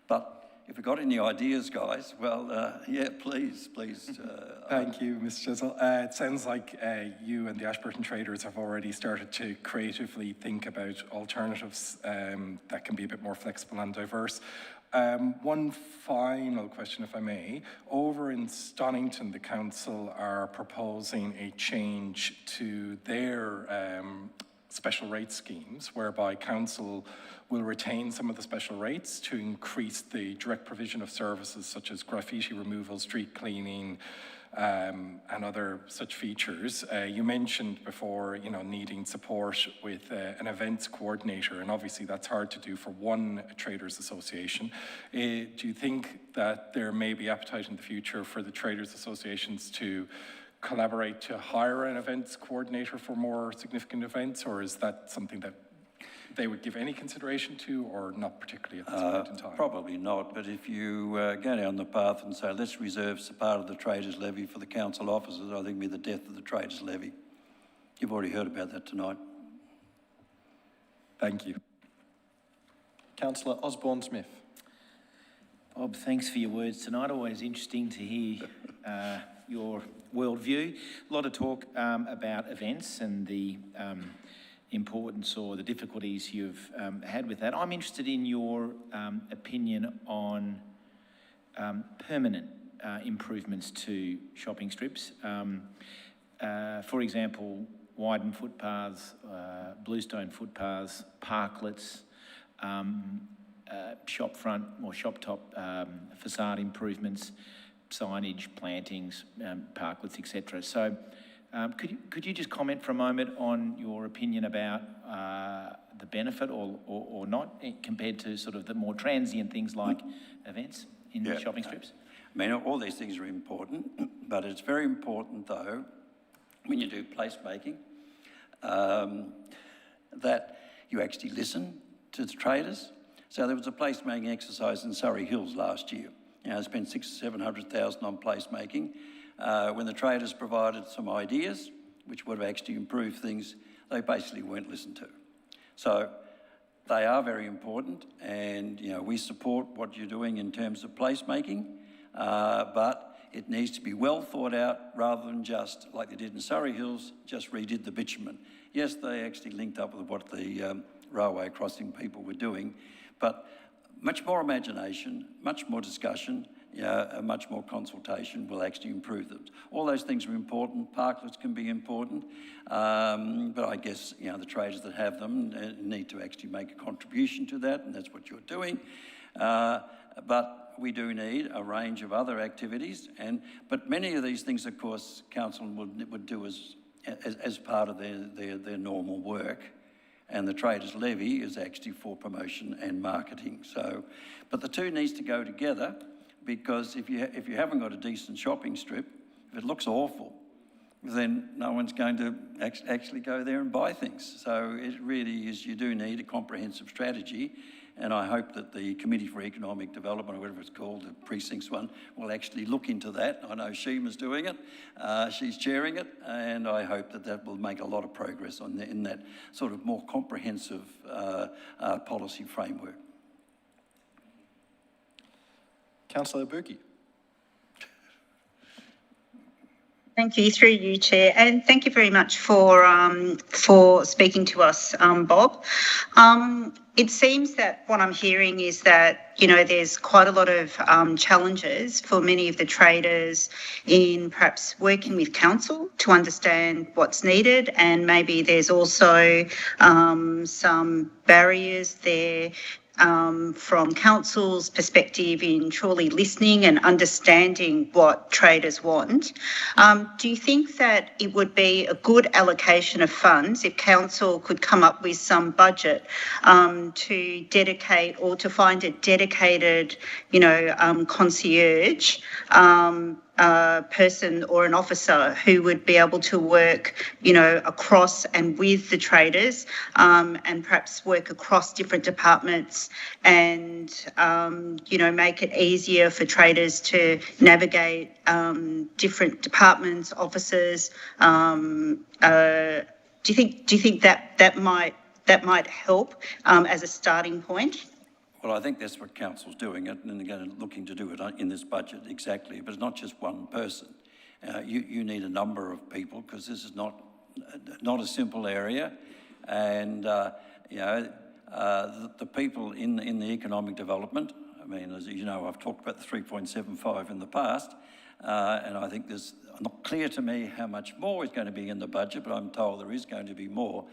But if you've got any ideas, guys, well, yeah, please. Thank you, Mr. Chisel. It sounds like you and the Ashburton traders have already started to creatively think about alternatives that can be a bit more flexible and diverse. One final question, if I may. Over in Stonington, the council are proposing a change to their special rate schemes, whereby council will retain some of the special rates to increase the direct provision of services such as graffiti removal, street cleaning, and other such features. You mentioned before, needing support with an events coordinator, and obviously that's hard to do for one traders association. Do you think that there may be appetite in the future for the traders associations to collaborate to hire an events coordinator for more significant events, or is that something that they would give any consideration to, or not particularly at this point in time? Probably not, but if you go down the path and say, let's reserve part of the traders levy for the council officers, I think it'll be the death of the traders levy. You've already heard about that tonight. Thank you. Councillor Osborne-Smith. Bob, thanks for your words tonight. Always interesting to hear your worldview. A lot of talk about events and the importance or the difficulties you've had with that. I'm interested in your opinion on permanent improvements to shopping strips. For example, widened footpaths, bluestone footpaths, parklets, shop front or shop top facade improvements, signage, plantings, parklets, etc. So could you just comment for a moment on your opinion about the benefit or not compared to sort of the more transient things like events in the shopping strips? I mean, all these things are important, but it's very important though, when you do placemaking, that you actually listen to the traders. So there was a placemaking exercise in Surrey Hills last year. I spent $600,000-700,000 on placemaking. When the traders provided some ideas, which would have actually improved things, they basically weren't listened to. So they are very important, and we support what you're doing in terms of placemaking, but it needs to be well thought out rather than just, like they did in Surrey Hills, just redid the bitumen. Yes, they actually linked up with what the railway crossing people were doing, but much more imagination, much more discussion, much more consultation will actually improve them. All those things are important. Parklets can be important, but I guess the traders that have them need to actually make a contribution to that, and that's what you're doing. But we do need a range of other activities, but many of these things, of course, council would do as part of their normal work. And the traders levy is actually for promotion and marketing. So, but the two needs to go together, because if you haven't got a decent shopping strip, if it looks awful, then no one's going to actually go there and buy things. So it really is, you do need a comprehensive strategy, and I hope that the Committee for Economic Development, or whatever it's called, the precincts one, will actually look into that. I know Sheema's doing it, she's chairing it, and I hope that will make a lot of progress in that sort of more comprehensive policy framework. Councillor Burkey. Thank you, through you, Chair, and thank you very much for speaking to us, Bob. It seems that what I'm hearing is that, there's quite a lot of challenges for many of the traders in perhaps working with council to understand what's needed, and maybe there's also some barriers there from council's perspective in truly listening and understanding what traders want, do you think that it would be a good allocation of funds if council could come up with some budget to dedicate or to find a dedicated, concierge person or an officer who would be able to work, across and with the traders, and perhaps work across different departments and, make it easier for traders to navigate different departments, offices. Do you think that might help as a starting point? Well, I think that's what council's doing, and again, looking to do it in this budget exactly. But it's not just one person. You need a number of people because this is not a simple area, and the people in the economic development. I mean, as you know, I've talked about the 3.75 in the past, and I think there's not clear to me how much more is going to be in the budget, but I'm told there is going to be more.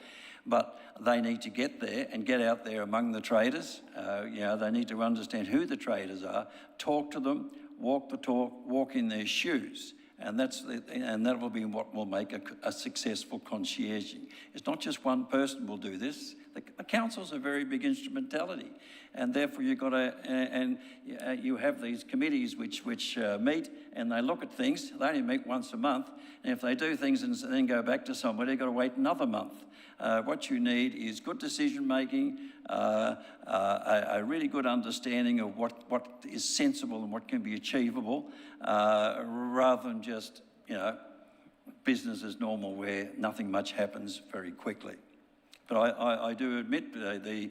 But they need to get there and get out there among the traders. They need to understand who the traders are, talk to them, walk the talk, walk in their shoes. And that will be what will make a successful concierging. It's not just one person will do this. The council's a very big instrumentality, and therefore you've got to, you have these committees which meet and they look at things. They only meet once a month, and if they do things and then go back to somewhere, they've got to wait another month. What you need is good decision making, a really good understanding of what is sensible and what can be achievable, rather than just business as normal where nothing much happens very quickly. But I do admit the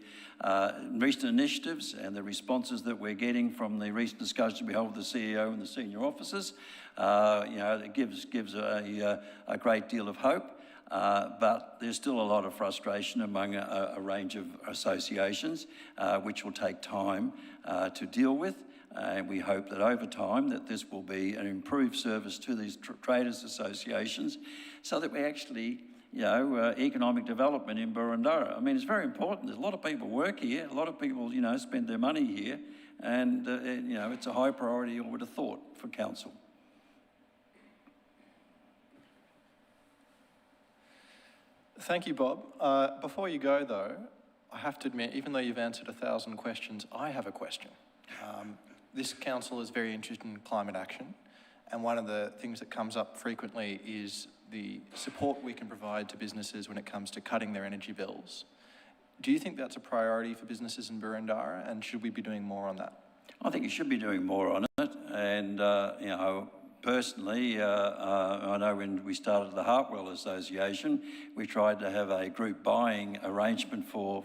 recent initiatives and the responses that we're getting from the recent discussions we held with the CEO and the senior officers, it gives a great deal of hope. But there's still a lot of frustration among a range of associations, which will take time to deal with. And we hope that over time that this will be an improved service to these traders associations so that we actually, economic development in Boroondara. I mean, it's very important. There's a lot of people work here. A lot of people, spend their money here. And, it's a high priority, I would have thought, for council. Thank you, Bob. Before you go, though, I have to admit, even though you've answered 1,000 questions, I have a question. This council is very interested in climate action, and one of the things that comes up frequently is the support we can provide to businesses when it comes to cutting their energy bills. Do you think that's a priority for businesses in Boroondara, and should we be doing more on that? I think you should be doing more on it, and, personally, I know when we started the Hartwell Association, we tried to have a group buying arrangement for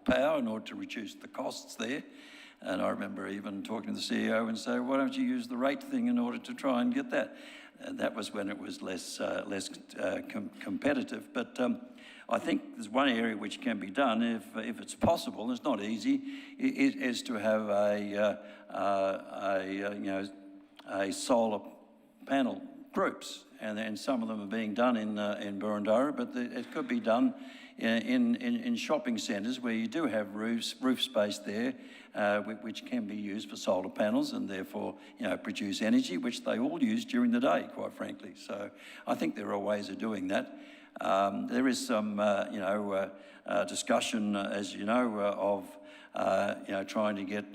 power in order to reduce the costs there. And I remember even talking to the CEO and saying, why don't you use the rate thing in order to try and get that? And that was when it was less competitive. But I think there's one area which can be done if it's possible. It's not easy. Is to have a solar panel groups, and some of them are being done in Boroondara, but it could be done in shopping centres where you do have roof space there, which can be used for solar panels and therefore produce energy, which they all use during the day, quite frankly. So I think there are ways of doing that. There is some discussion, as you know, of trying to get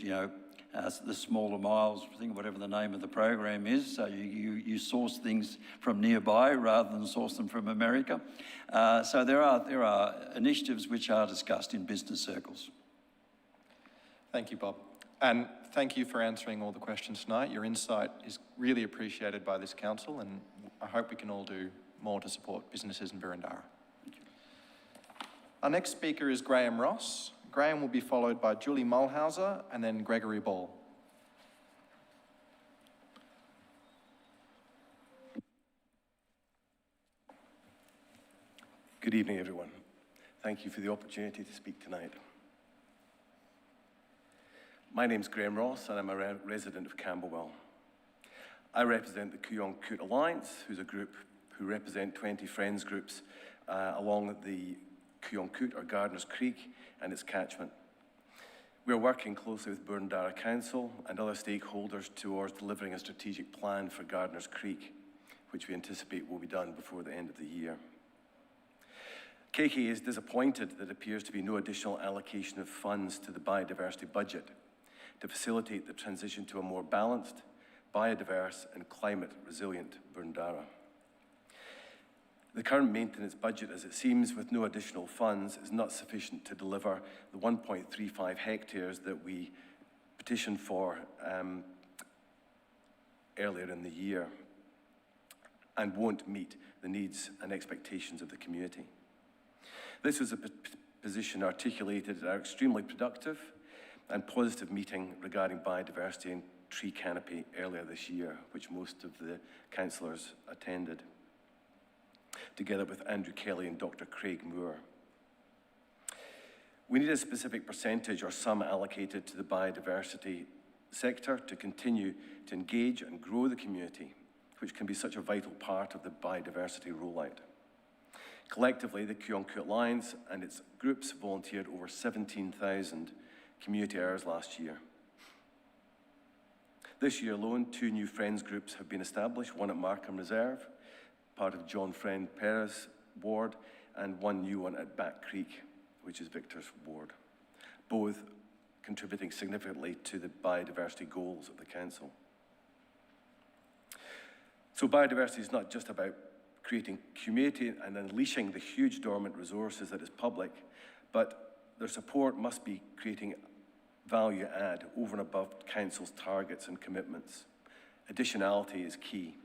the smaller miles thing, whatever the name of the program is, so you source things from nearby rather than source them from America. So there are initiatives which are discussed in business circles. Thank you, Bob. And thank you for answering all the questions tonight. Your insight is really appreciated by this council, and I hope we can all do more to support businesses in Boroondara. Our next speaker is Graham Ross. Graham will be followed by Julie Mulhauser and then Gregory Ball. Good evening, everyone. Thank you for the opportunity to speak tonight. My name's Graham Ross, and I'm a resident of Camberwell. I represent the Kooyong Coot Alliance, who's a group who represent 20 friends groups along the Kooyong Coot, or Gardeners Creek, and its catchment. We are working closely with Burndarra Council and other stakeholders towards delivering a strategic plan for Gardeners Creek, which we anticipate will be done before the end of the year. KK is disappointed that there appears to be no additional allocation of funds to the biodiversity budget to facilitate the transition to a more balanced, biodiverse and climate resilient Burndarra. The current maintenance budget, as it seems, with no additional funds, is not sufficient to deliver the 1.35 hectares that we petitioned for earlier in the year, and won't meet the needs and expectations of the community. This was a position articulated at our extremely productive and positive meeting regarding biodiversity and tree canopy earlier this year, which most of the councillors attended, together with Andrew Kelly and Dr. Craig Moore. We need a specific percentage or sum allocated to the biodiversity sector to continue to engage and grow the community, which can be such a vital part of the biodiversity rollout. Collectively, the Kuyonkut Alliance and its groups volunteered over 17,000 community hours last year. This year alone, 2 new Friends groups have been established, one at Markham Reserve, part of John Friend Perez ward, and one new one at Back Creek, which is Victor's ward, both contributing significantly to the biodiversity goals of the council. So biodiversity is not just about creating community and unleashing the huge dormant resources that is public, but their support must be creating value add over and above council's targets and commitments. Additionality is key.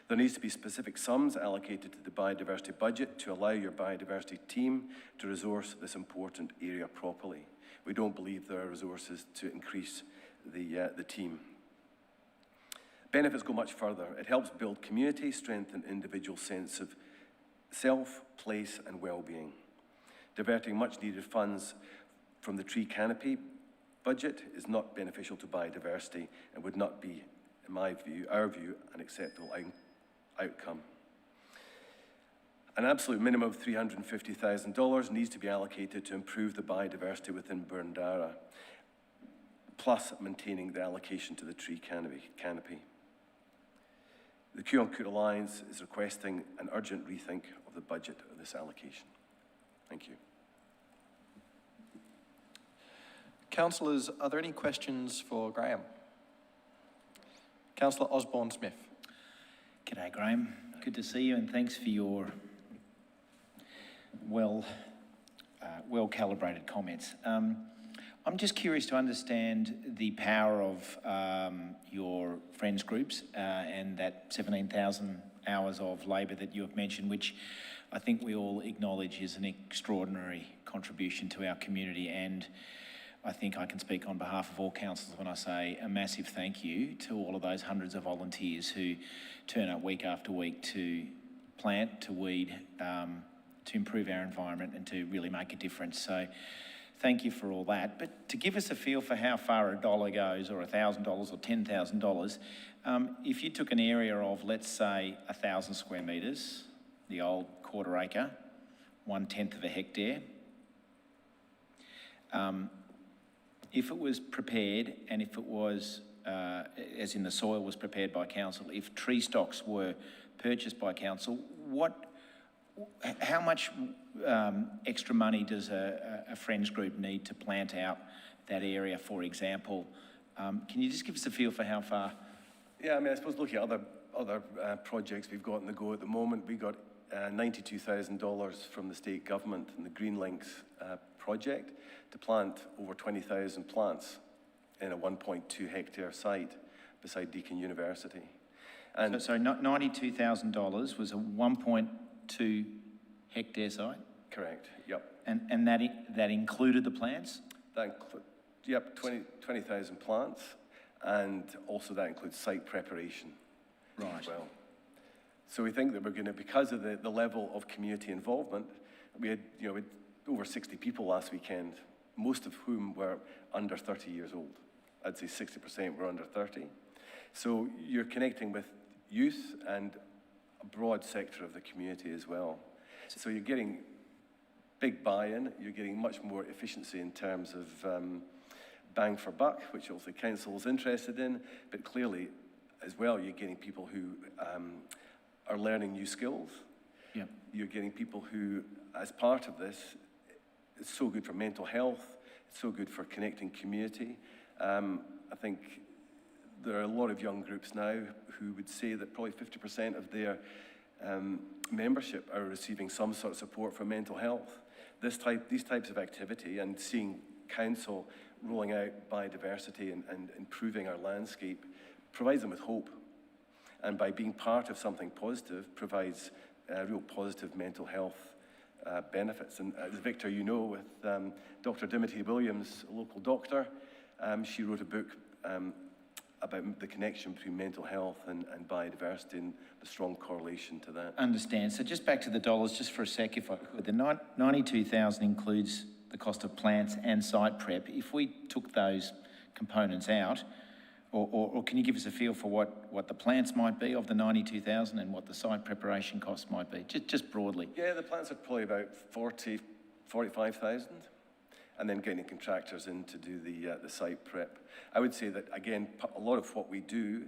There needs to be specific sums allocated to the biodiversity budget to allow your biodiversity team to resource this important area properly. We don't believe there are resources to increase the team. Benefits go much further. It helps build community, strengthen individual sense of self, place, and well-being. Diverting much needed funds from the tree canopy budget is not beneficial to biodiversity and would not be, in my view, our view, an acceptable outcome. An absolute minimum of $350,000 needs to be allocated to improve the biodiversity within Burndarra, plus maintaining the allocation to the tree canopy. The Kuyonkut Alliance is requesting an urgent rethink of the budget of this allocation. Thank you. Councillors, are there any questions for Graham? Councillor Osborne-Smith. G'day, Graham. Good to see you, and thanks for your well-calibrated comments. I'm just curious to understand the power of your friends groups and that 17,000 hours of labour that you have mentioned, which I think we all acknowledge is an extraordinary contribution to our community, and I think I can speak on behalf of all councillors when I say a massive thank you to all of those hundreds of volunteers who turn up week after week to plant, to weed, to improve our environment and to really make a difference. So thank you for all that. But to give us a feel for how far $1 goes, or $1,000 or $10,000, if you took an area of, let's say, 1,000 square metres, the old quarter acre, 1/10 of a hectare, if it was prepared and if it was, as in the soil was prepared by council, if tree stocks were purchased by council, how much extra money does a friends group need to plant out that area, for example? Can you just give us a feel for how far? Yeah, I mean, I suppose looking at other projects we've got on the go at the moment, we got $92,000 from the state government and the Green Links project to plant over 20,000 plants in a 1.2 hectare site beside Deakin University. And so $92,000 was a 1.2 hectare site? Correct, yep. And that included the plants? Yep, 20,000 plants, and also that includes site preparation as well. So we think that we're going to, because of the level of community involvement, we had over 60 people last weekend, most of whom were under 30 years old. I'd say 60% were under 30. So you're connecting with youth and a broad sector of the community as well. So you're getting big buy-in, you're getting much more efficiency in terms of bang for buck, which also council is interested in, but clearly as well, you're getting people who are learning new skills. Yeah. You're getting people who, as part of this, it's so good for mental health, it's so good for connecting community. I think there are a lot of young groups now who would say that probably 50% of their membership are receiving some sort of support for mental health. These types of activity and seeing council rolling out biodiversity and improving our landscape provides them with hope. And by being part of something positive provides real positive mental health benefits. And as Victor, you know, with Dr. Dimity Williams, a local doctor, she wrote a book about the connection between mental health and biodiversity and the strong correlation to that. Understand. So just back to the dollars, just for a sec, if I could. The 92,000 includes the cost of plants and site prep. If we took those components out, or can you give us a feel for what the plants might be of the 92,000 and what the site preparation costs might be, just broadly? Yeah, the plants are probably about 45,000, and then getting contractors in to do the site prep. I would say that, again, a lot of what we do,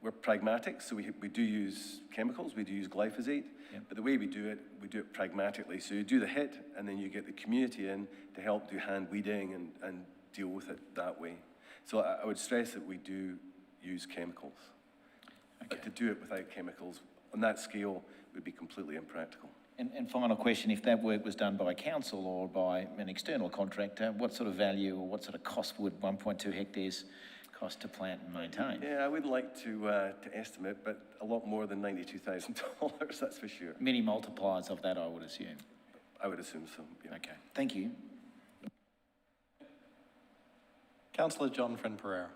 we're pragmatic, so we do use chemicals, we do use glyphosate, but the way we do it pragmatically. So you do the hit, and then you get the community in to help do hand weeding and deal with it that way. So I would stress that we do use chemicals. Okay. But to do it without chemicals on that scale would be completely impractical. And final question, if that work was done by council or by an external contractor, what sort of value or what sort of cost would 1.2 hectares cost to plant and maintain? Yeah, I wouldn't like to estimate, but a lot more than $92,000, that's for sure. Many multipliers of that, I would assume. I would assume so, yeah. Okay, thank you. Councillor John Friend-Pereira.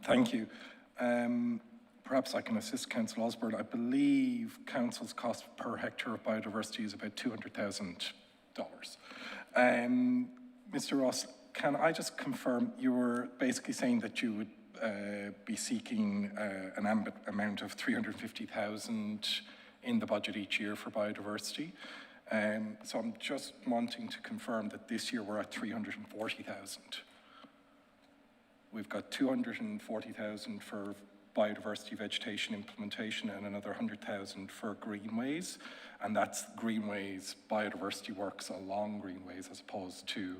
Thank you. Perhaps I can assist Councillor Osborne. I believe council's cost per hectare of biodiversity is about $200,000. Mr. Ross, can I just confirm you were basically saying that you would be seeking an amount of $350,000 in the budget each year for biodiversity? So I'm just wanting to confirm that this year we're at $340,000. We've got $240,000 for biodiversity vegetation implementation and another $100,000 for greenways, and that's greenways biodiversity works along greenways as opposed to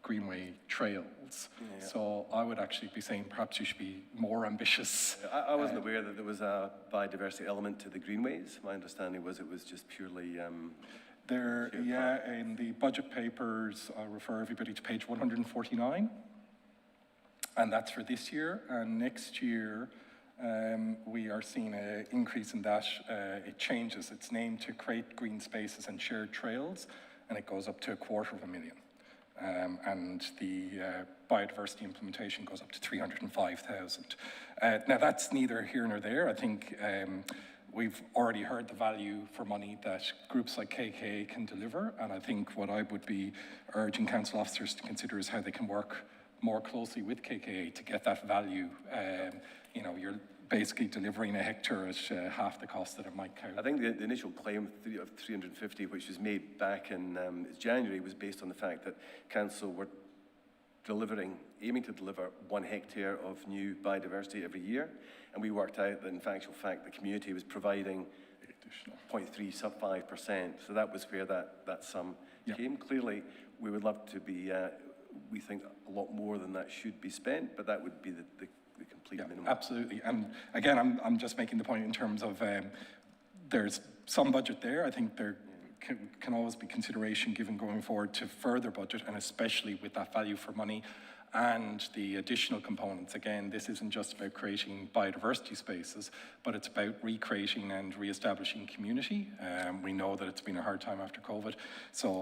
greenway trails. Yeah. So I would actually be saying perhaps you should be more ambitious. I wasn't aware that there was a biodiversity element to the greenways. My understanding was it was just purely in the budget papers, I refer everybody to page 149. And that's for this year. And next year, we are seeing an increase in that. It changes its name to Create Green Spaces and Shared Trails, and it goes up to $250,000. And the biodiversity implementation goes up to $305,000. Now, that's neither here nor there. I think we've already heard the value for money that groups like KKA can deliver, and I think what I would be urging council officers to consider is how they can work more closely with KKA to get that value. You're basically delivering a hectare at half the cost that it might count. I think the initial claim of 350, which was made back in January, was based on the fact that council were aiming to deliver 1 hectare of new biodiversity every year, and we worked out that in actual fact the community was providing 0.35%. So that was where that sum came. Clearly, we would love to be. We think a lot more than that should be spent, but that would be the complete minimum. Absolutely. And again, I'm just making the point in terms of there's some budget there. I think there can always be consideration given going forward to further budget, and especially with that value for money and the additional components. Again, this isn't just about creating biodiversity spaces, but it's about recreating and re-establishing community. We know that it's been a hard time after COVID,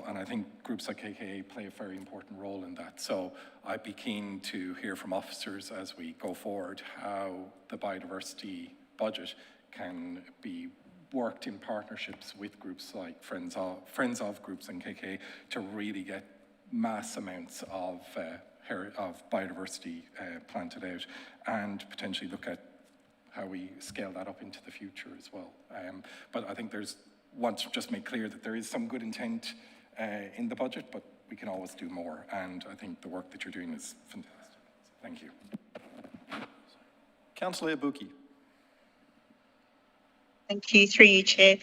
and I think groups like KKA play a very important role in that. So I'd be keen to hear from officers as we go forward how the biodiversity budget can be worked in partnerships with groups like Friends of Groups and KKA to really get mass amounts of biodiversity planted out, and potentially look at how we scale that up into the future as well. But I think want to just make clear that there is some good intent in the budget, but we can always do more, and I think the work that you're doing is fantastic. Thank you. Councillor Ibuki. Thank you, through you, Chair.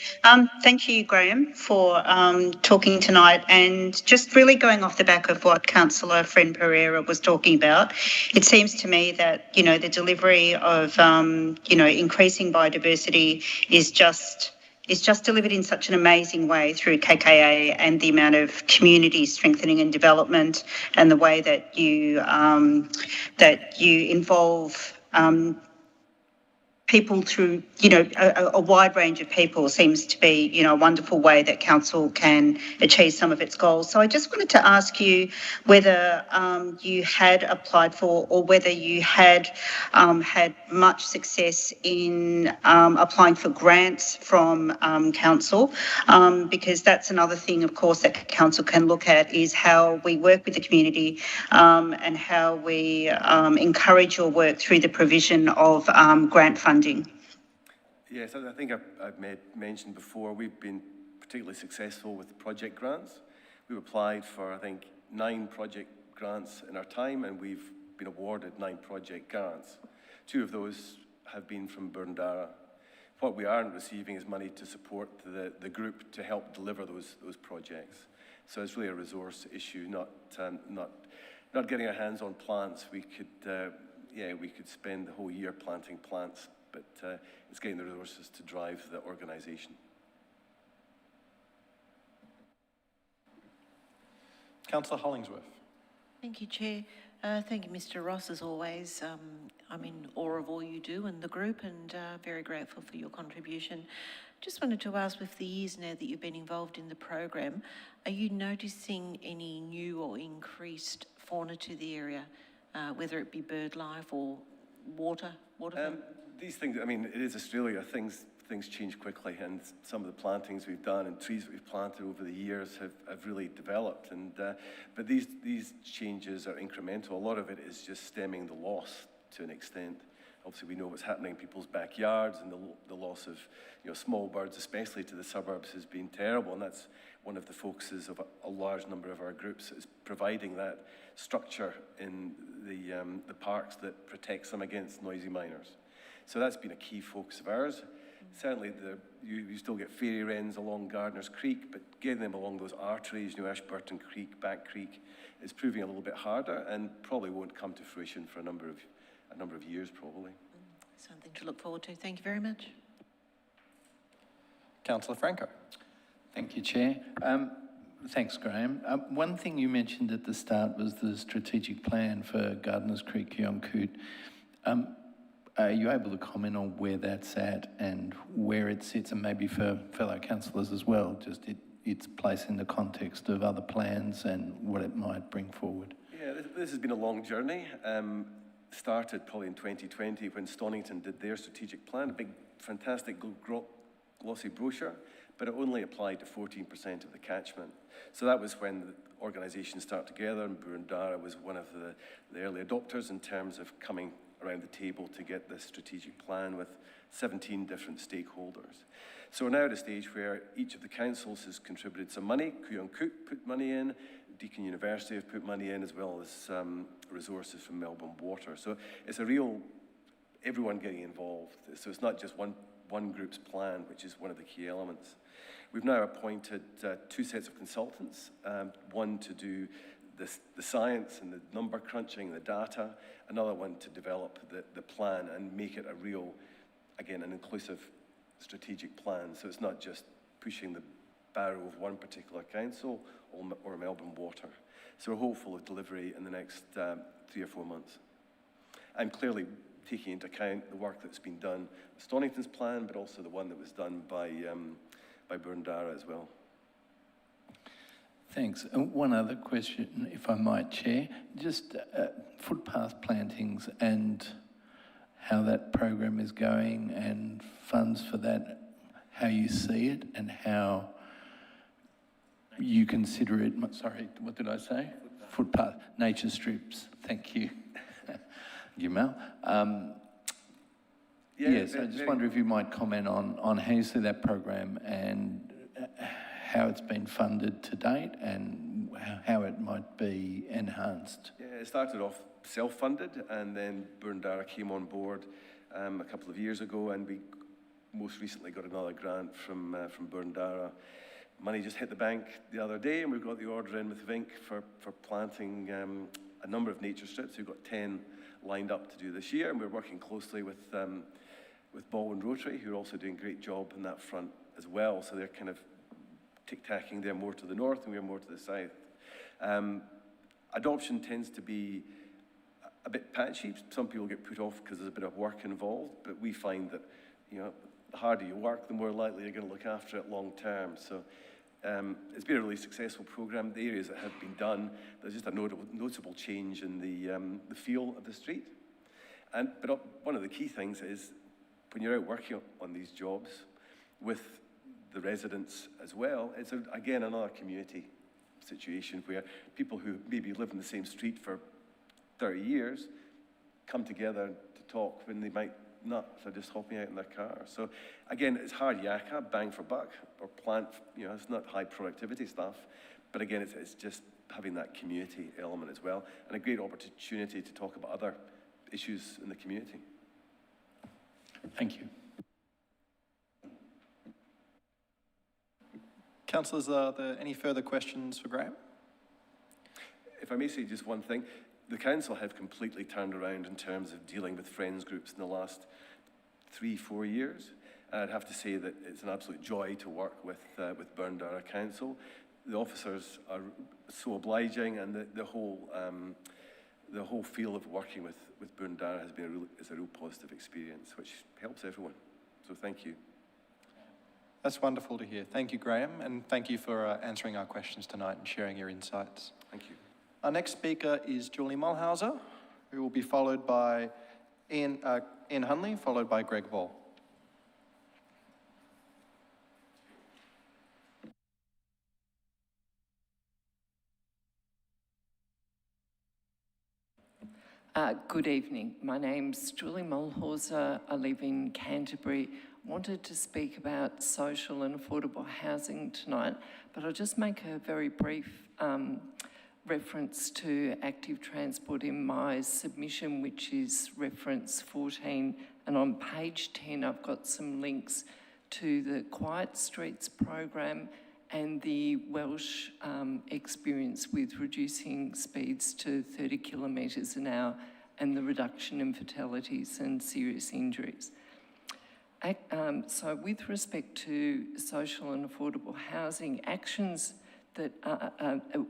Thank you, Graham, for talking tonight, and just really going off the back of what Councillor Friend Pereira was talking about. It seems to me that, you know, the delivery of, you know, increasing biodiversity is just delivered in such an amazing way through KKA, and the amount of community strengthening and development, and the way that you involve people through, you know, a wide range of people seems to be, you know, a wonderful way that council can achieve some of its goals. So I just wanted to ask you whether you had applied for, or whether you had had much success in applying for grants from council, because that's another thing, of course, that council can look at, is how we work with the community and how we encourage your work through the provision of grant funding. Yes, I think I've mentioned before, we've been particularly successful with the project grants. We've applied for, I think, 9 project grants in our time, and we've been awarded 9 project grants. 2 of those have been from Burndarra. What we aren't receiving is money to support the group to help deliver those projects. So it's really a resource issue, not getting our hands on plants. We could spend the whole year planting plants, but it's getting the resources to drive the organisation. Councillor Hollingsworth. Thank you, Chair. Thank you, Mr. Ross, as always. I'm in awe of all you do and the group, and very grateful for your contribution. Just wanted to ask, with the years now that you've been involved in the program, are you noticing any new or increased fauna to the area, whether it be bird life or water? These things, I mean, it is Australia, things change quickly, and some of the plantings we've done and trees that we've planted over the years have really developed. And but these changes are incremental. A lot of it is just stemming the loss to an extent. Obviously, we know what's happening in people's backyards, and the loss of, you know, small birds, especially to the suburbs, has been terrible. And that's one of the focuses of a large number of our groups, is providing that structure in the parks that protects them against noisy miners. So that's been a key focus of ours. Certainly, you still get fairy wrens along Gardiner's Creek, but getting them along those arteries, you know, Ashburton Creek, Back Creek, is proving a little bit harder, and probably won't come to fruition for a number of years, probably. Something to look forward to. Thank you very much. Councillor Franco. Thank you, Chair. Thanks, Graham. One thing you mentioned at the start was the strategic plan for Gardiner's Creek, Yonkoot. Are you able to comment on where that's at and where it sits, and maybe for fellow councillors as well, just its place in the context of other plans and what it might bring forward? Yeah, this has been a long journey. Started probably in 2020 when Stonington did their strategic plan, a big, fantastic, glossy brochure, but it only applied to 14% of the catchment. So that was when the organisations started together, and Burndarra was one of the early adopters in terms of coming around the table to get this strategic plan with 17 different stakeholders. So we're now at a stage where each of the councils has contributed some money. Yonkoot put money in, Deakin University have put money in, as well as resources from Melbourne Water. So it's a real, everyone getting involved. So it's not just one group's plan, which is one of the key elements. We've now appointed 2 sets of consultants, one to do the science and the number crunching, the data, another one to develop the plan and make it a real, again, an inclusive strategic plan. So it's not just pushing the barrow of one particular council or Melbourne Water. So we're hopeful of delivery in the next 3 or 4 months. And clearly taking into account the work that's been done with Stonington's plan, but also the one that was done by Burndarra as well. Thanks. One other question, if I might, Chair. Just footpath plantings and how that program is going and funds for that, how you see it and how you consider it. Sorry, what did I say? Footpath. Nature strips. Thank you. Jamal. Yes, I just wonder if you might comment on how you see that program and how it's been funded to date and how it might be enhanced? Yeah, it started off self-funded, and then Burndarra came on board a couple of years ago, and we most recently got another grant from Burndarra. Money just hit the bank the other day, and we've got the order in with Vink for planting a number of nature strips. We've got 10 lined up to do this year, and we're working closely with Baldwin Rotary, who are also doing a great job in that front as well. So they're kind of tic-tacking. They're more to the north, and we're more to the south. Adoption tends to be a bit patchy. Some people get put off because there's a bit of work involved, but we find that, you know, the harder you work, the more likely you're going to look after it long term. So it's been a really successful program. The areas that have been done, there's just a noticeable change in the feel of the street. But one of the key things is when you're out working on these jobs with the residents as well, it's again another community situation where people who maybe live in the same street for 30 years come together to talk when they might not, if they're just hopping out in their car. So again, it's hard yakka, bang for buck, or plant, you know, it's not high productivity stuff, but again, it's just having that community element as well, and a great opportunity to talk about other issues in the community. Thank you. Councillors, are there any further questions for Graham? If I may say just one thing, the council have completely turned around in terms of dealing with friends groups in the last 3-4 years. And I'd have to say that it's an absolute joy to work with Burndarra Council. The officers are so obliging, and the whole feel of working with Burndarra has been a real positive experience, which helps everyone. So thank you. That's wonderful to hear. Thank you, Graham, and thank you for answering our questions tonight and sharing your insights. Thank you. Our next speaker is Julie Mulhauser, who will be followed by Ian Hunley, followed by Greg Ball. Good evening. My name's Julie Mulhauser. I live in Canterbury. Wanted to speak about social and affordable housing tonight, but I'll just make a very brief reference to active transport in my submission, which is reference 14. And on page 10, I've got some links to the Quiet Streets program and the Welsh experience with reducing speeds to 30 kilometres an hour and the reduction in fatalities and serious injuries. So with respect to social and affordable housing, actions that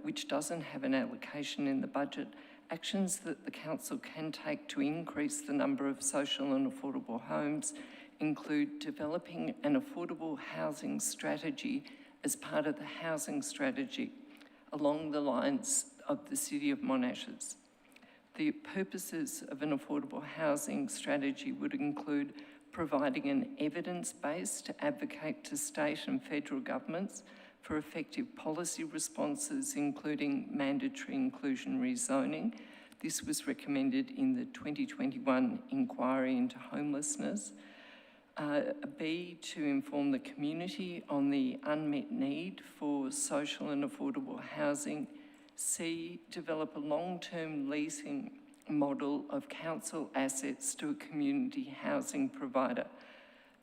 which doesn't have an allocation in the budget, actions that the council can take to increase the number of social and affordable homes include developing an affordable housing strategy as part of the housing strategy along the lines of the City of Monash's. The purposes of an affordable housing strategy would include providing an evidence base to advocate to state and federal governments for effective policy responses, including mandatory inclusionary zoning. This was recommended in the 2021 inquiry into homelessness. B, to inform the community on the unmet need for social and affordable housing. C, develop a long-term leasing model of council assets to a community housing provider.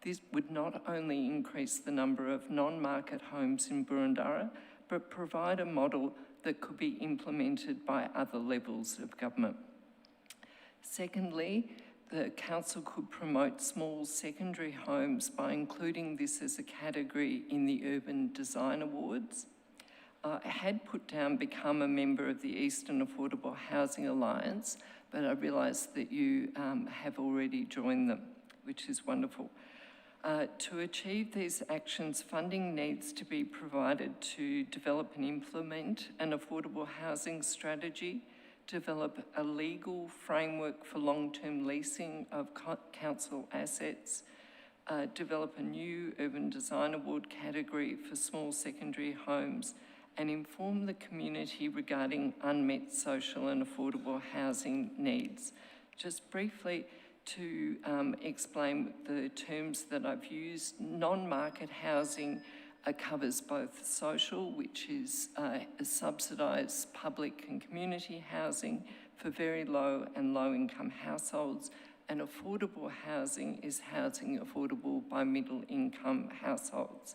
This would not only increase the number of non-market homes in Burndarra, but provide a model that could be implemented by other levels of government. Secondly, the council could promote small secondary homes by including this as a category in the Urban Design Awards. I had put down become a member of the Eastern Affordable Housing Alliance, but I realised that you have already joined them, which is wonderful. To achieve these actions, funding needs to be provided to develop and implement an affordable housing strategy, develop a legal framework for long-term leasing of council assets, develop a new Urban Design Award category for small secondary homes, and inform the community regarding unmet social and affordable housing needs. Just briefly, to explain the terms that I've used, non-market housing covers both social, which is subsidised public and community housing for very low and low-income households, and affordable housing is housing affordable by middle-income households.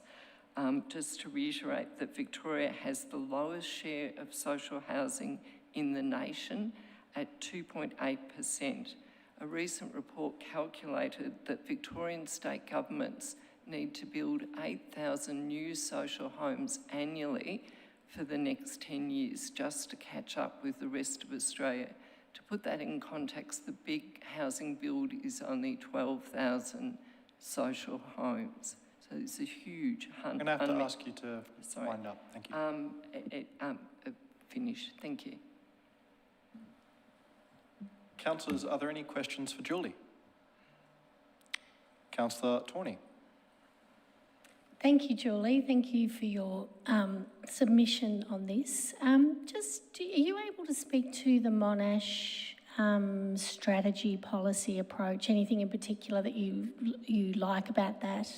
Just to reiterate that Victoria has the lowest share of social housing in the nation at 2.8%. A recent report calculated that Victorian state governments need to build 8,000 new social homes annually for the next 10 years just to catch up with the rest of Australia. To put that in context, the big housing build is only 12,000 social homes. So it's a huge hunt. I'm going to have to ask you to wind up. Thank you. Finish. Thank you. Councillors, are there any questions for Julie? Councillor Tawney. Thank you, Julie. Thank you for your submission on this. Are you able to speak to the Monash strategy, policy approach? Anything in particular that you like about that?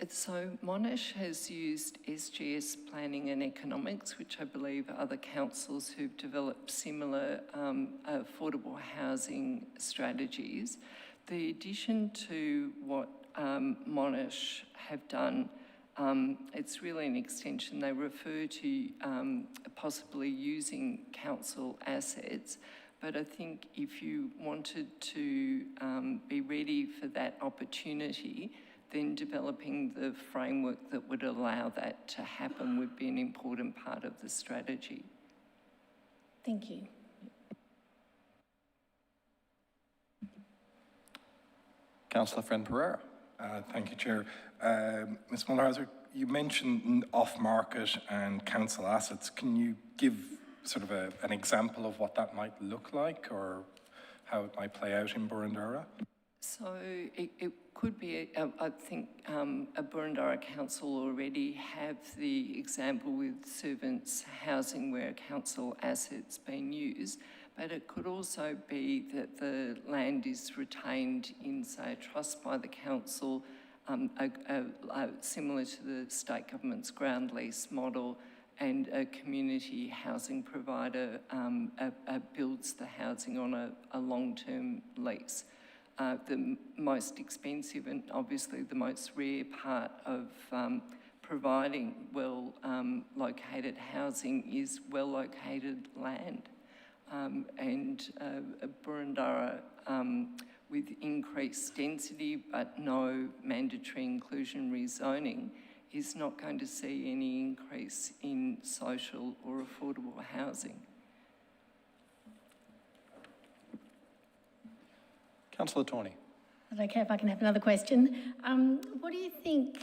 So Monash has used SGS planning and economics, which I believe other councils who've developed similar affordable housing strategies. The addition to what Monash have done, it's really an extension. They refer to possibly using council assets, but I think if you wanted to be ready for that opportunity, then developing the framework that would allow that to happen would be an important part of the strategy. Thank you. Councillor Friend Pereira. Thank you, Chair. Ms Mulhauser, you mentioned off-market and council assets. Can you give sort of an example of what that might look like or how it might play out in Burundara? So it could be, I think a Burundara council already have the example with servants' housing where council assets being used, but it could also be that the land is retained in, say, a trust by the council, similar to the state government's ground lease model, and a community housing provider builds the housing on a long-term lease. The most expensive and obviously the most rare part of providing well-located housing is well-located land. And Burundara, with increased density but no mandatory inclusionary zoning, is not going to see any increase in social or affordable housing. Councillor Tawney. Is it okay if I can have another question? What do you think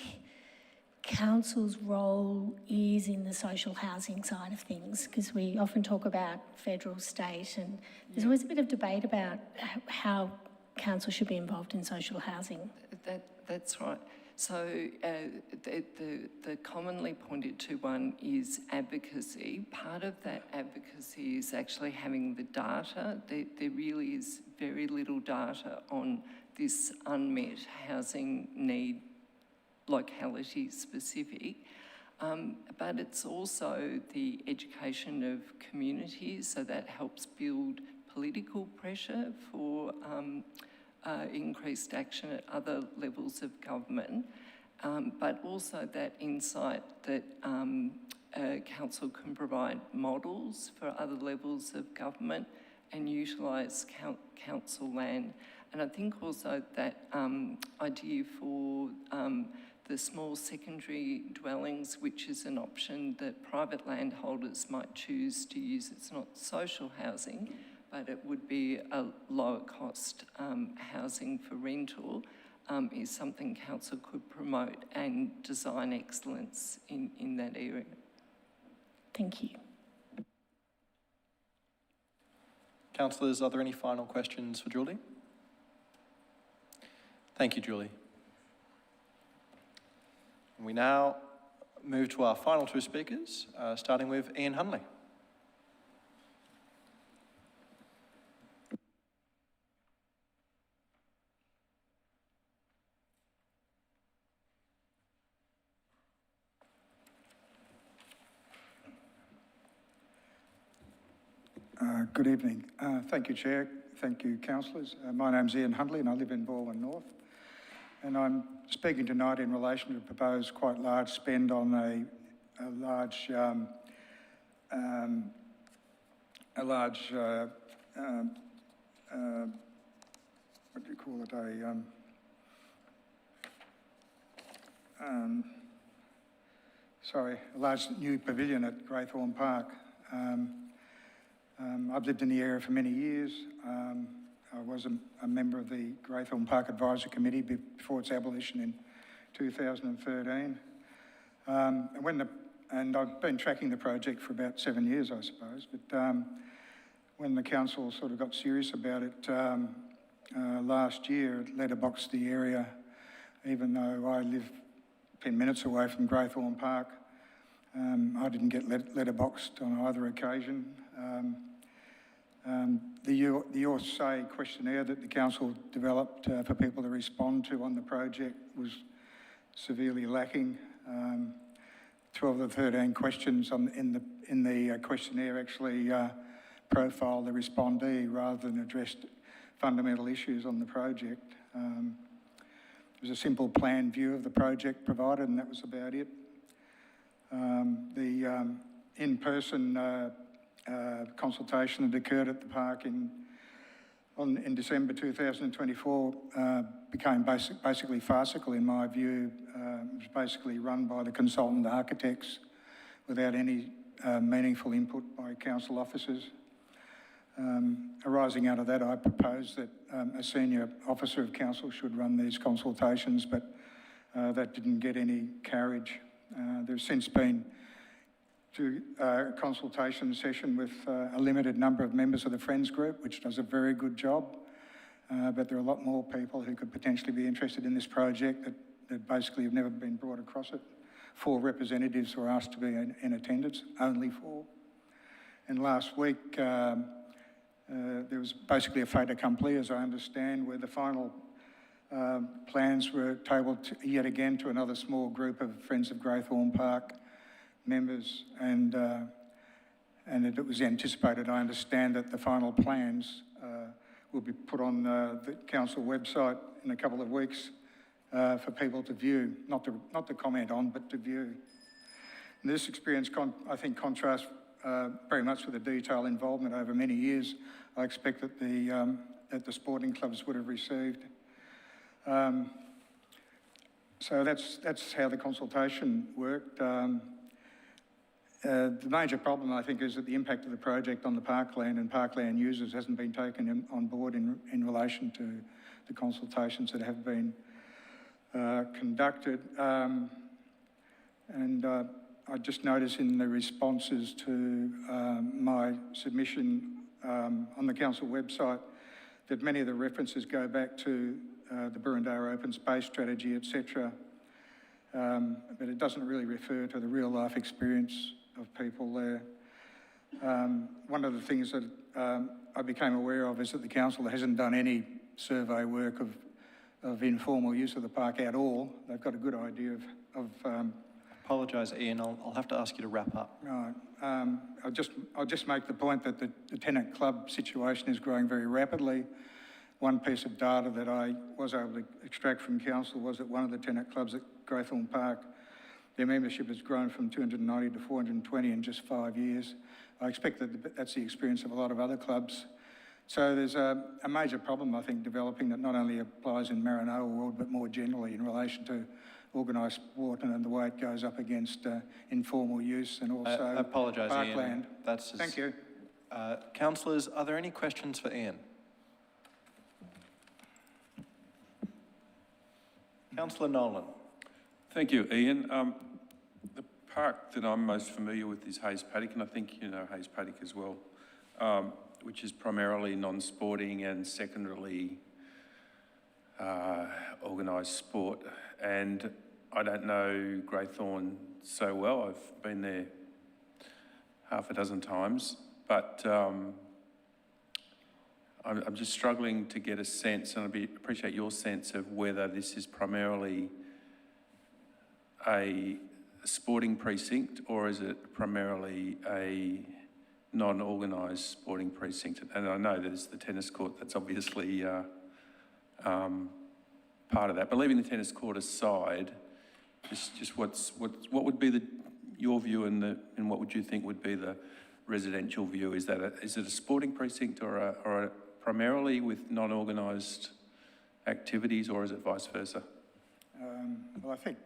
council's role is in the social housing side of things? Because we often talk about federal, state, and there's always a bit of debate about how council should be involved in social housing. That's right. So the commonly pointed to one is advocacy. Part of that advocacy is actually having the data. There really is very little data on this unmet housing need, locality specific. But it's also the education of communities, so that helps build political pressure for increased action at other levels of government, but also that insight that council can provide models for other levels of government and utilise council land. And I think also that idea for the small secondary dwellings, which is an option that private landholders might choose to use. It's not social housing, but it would be a lower cost housing for rental, is something council could promote and design excellence in that area. Thank you. Councillors, are there any final questions for Julie? Thank you, Julie. We now move to our final two speakers, starting with Ian Hunley. Good evening. Thank you, Chair. Thank you, councillors. My name's Ian Hundley and I live in Balwyn North. And I'm speaking tonight in relation to a proposed quite large spend on a large what do you call it, a large new pavilion at Greythorn Park. I've lived in the area for many years. I was a member of the Greythorn Park Advisory Committee before its abolition in 2013. And I've been tracking the project for about 7 years, I suppose. But when the council sort of got serious about it last year, it letterboxed the area, even though I live 10 minutes away from Greythorn Park. I didn't get letterboxed on either occasion. The Your Say questionnaire that the council developed for people to respond to on the project was severely lacking. 12 of the 13 questions in the questionnaire actually profiled the respondee rather than addressed fundamental issues on the project. There was a simple plan view of the project provided, and that was about it. The in-person consultation that occurred at the park in December 2024 became basically farcical in my view. It was basically run by the consultant architects without any meaningful input by council officers. Arising out of that, I proposed that a senior officer of council should run these consultations, but that didn't get any carriage. There's since been a consultation session with a limited number of members of the Friends Group, which does a very good job, but there are a lot more people who could potentially be interested in this project that basically have never been brought across it. 4 representatives were asked to be in attendance, only 4. And last week, there was basically a fait accompli, as I understand, where the final plans were tabled yet again to another small group of Friends of Greythorn Park members, and it was anticipated, I understand, that the final plans will be put on the council website in a couple of weeks for people to view, not to comment on, but to view. And this experience, I think, contrasts very much with the detailed involvement over many years I expect that the sporting clubs would have received. So that's how the consultation worked. The major problem, I think, is that the impact of the project on the parkland and parkland users hasn't been taken on board in relation to the consultations that have been conducted. I just noticed in the responses to my submission on the council website that many of the references go back to the Burundara Open Space Strategy, etc. But it doesn't really refer to the real life experience of people there. One of the things that I became aware of is that the council hasn't done any survey work of informal use of the park at all. They've got a good idea of Apologise, Ian, I'll have to ask you to wrap up. Right. I'll just make the point that the tenant club situation is growing very rapidly. One piece of data that I was able to extract from council was that one of the tenant clubs at Greythorn Park, their membership has grown from 290 to 420 in just 5 years. I expect that that's the experience of a lot of other clubs. So there's a major problem, I think, developing that not only applies in Maranoa world, but more generally in relation to organised sport and the way it goes up against informal use and also I apologise, parkland. Ian. Thank you. Councillors, are there any questions for Ian? Councillor Nolan. Thank you, Ian. The park that I'm most familiar with is Hayes Paddock, and I think you know Hayes Paddock as well, which is primarily non-sporting and secondarily organised sport. And I don't know Greythorn so well. I've been there half a dozen times, but I'm just struggling to get a sense, and I'd appreciate your sense of whether this is primarily a sporting precinct or is it primarily a non-organised sporting precinct. And I know there's the tennis court, that's obviously part of that. But leaving the tennis court aside, just what would be your view and what would you think would be the residential view? Is it a sporting precinct or primarily with non-organised activities, or is it vice versa? Well, I think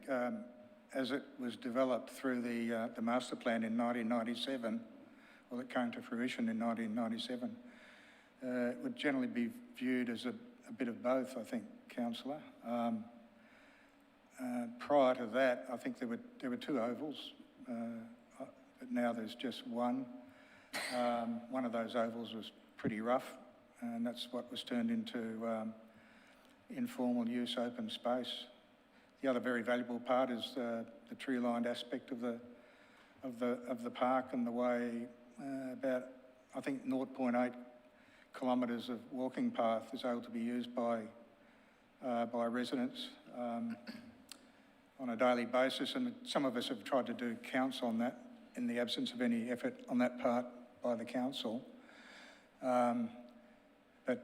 as it was developed through the master plan in 1997, well, it came to fruition in 1997, it would generally be viewed as a bit of both, I think, Councillor. Prior to that, I think there were two ovals, but now there's just one. One of those ovals was pretty rough, and that's what was turned into informal use open space. The other very valuable part is the tree-lined aspect of the park, and the way about, I think, 0.8 kilometres of walking path is able to be used by residents on a daily basis, and some of us have tried to do counts on that in the absence of any effort on that part by the council. But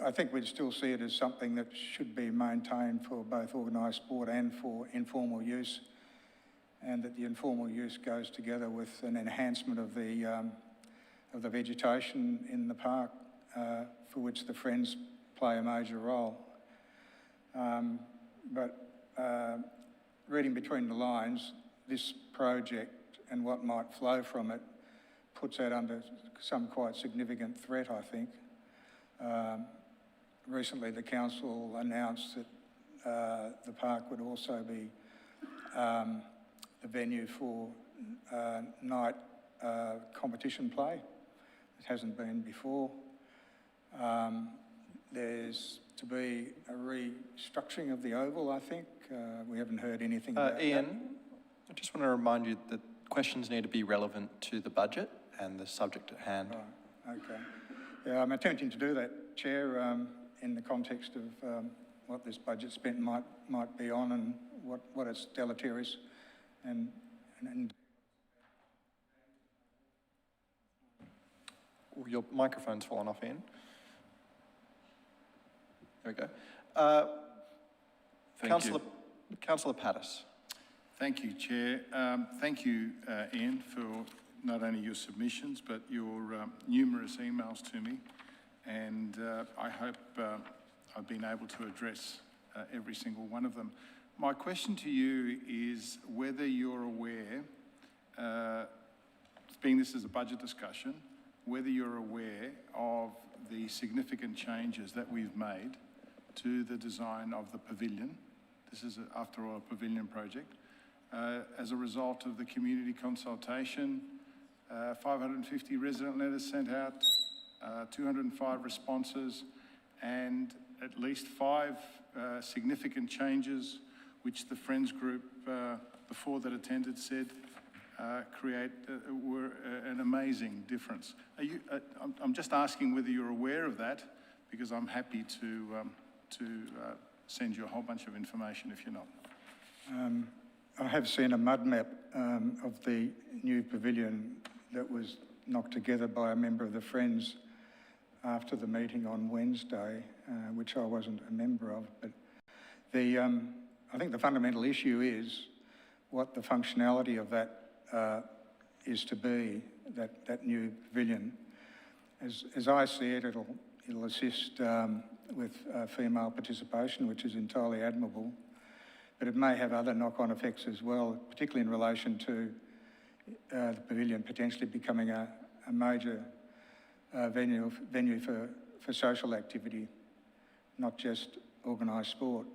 I think we'd still see it as something that should be maintained for both organised sport and for informal use, and that the informal use goes together with an enhancement of the vegetation in the park, for which the Friends play a major role. But reading between the lines, this project and what might flow from it puts that under some quite significant threat, I think. Recently, the council announced that the park would also be the venue for night competition play. It hasn't been before. There's to be a restructuring of the Oval, I think. We haven't heard anything about Ian, that. I just want to remind you that questions need to be relevant to the budget and the subject at hand. Right, okay. Yeah, I'm attempting to do that, Chair, in the context of what this budget spent might be on, and what its deleterious and Your microphone's fallen off, Ian. There we go. Councillor Pattis. Thank you, Chair. Thank you, Ian, for not only your submissions, but your numerous emails to me. And I hope I've been able to address every single one of them. My question to you is whether you're aware, being this is a budget discussion, whether you're aware of the significant changes that we've made to the design of the pavilion. This is, after all, a pavilion project. As a result of the community consultation, 550 resident letters sent out, 205 responses, and at least 5 significant changes which the Friends group, the 4 that attended, said were an amazing difference. I'm just asking whether you're aware of that, because I'm happy to send you a whole bunch of information if you're not. I have seen a mud map of the new pavilion that was knocked together by a member of the Friends after the meeting on Wednesday, which I wasn't a member of. But I think the fundamental issue is what the functionality of that is to be, that new pavilion. As I see it, it'll assist with female participation, which is entirely admirable. But it may have other knock-on effects as well, particularly in relation to the pavilion potentially becoming a major venue for social activity, not just organised sport.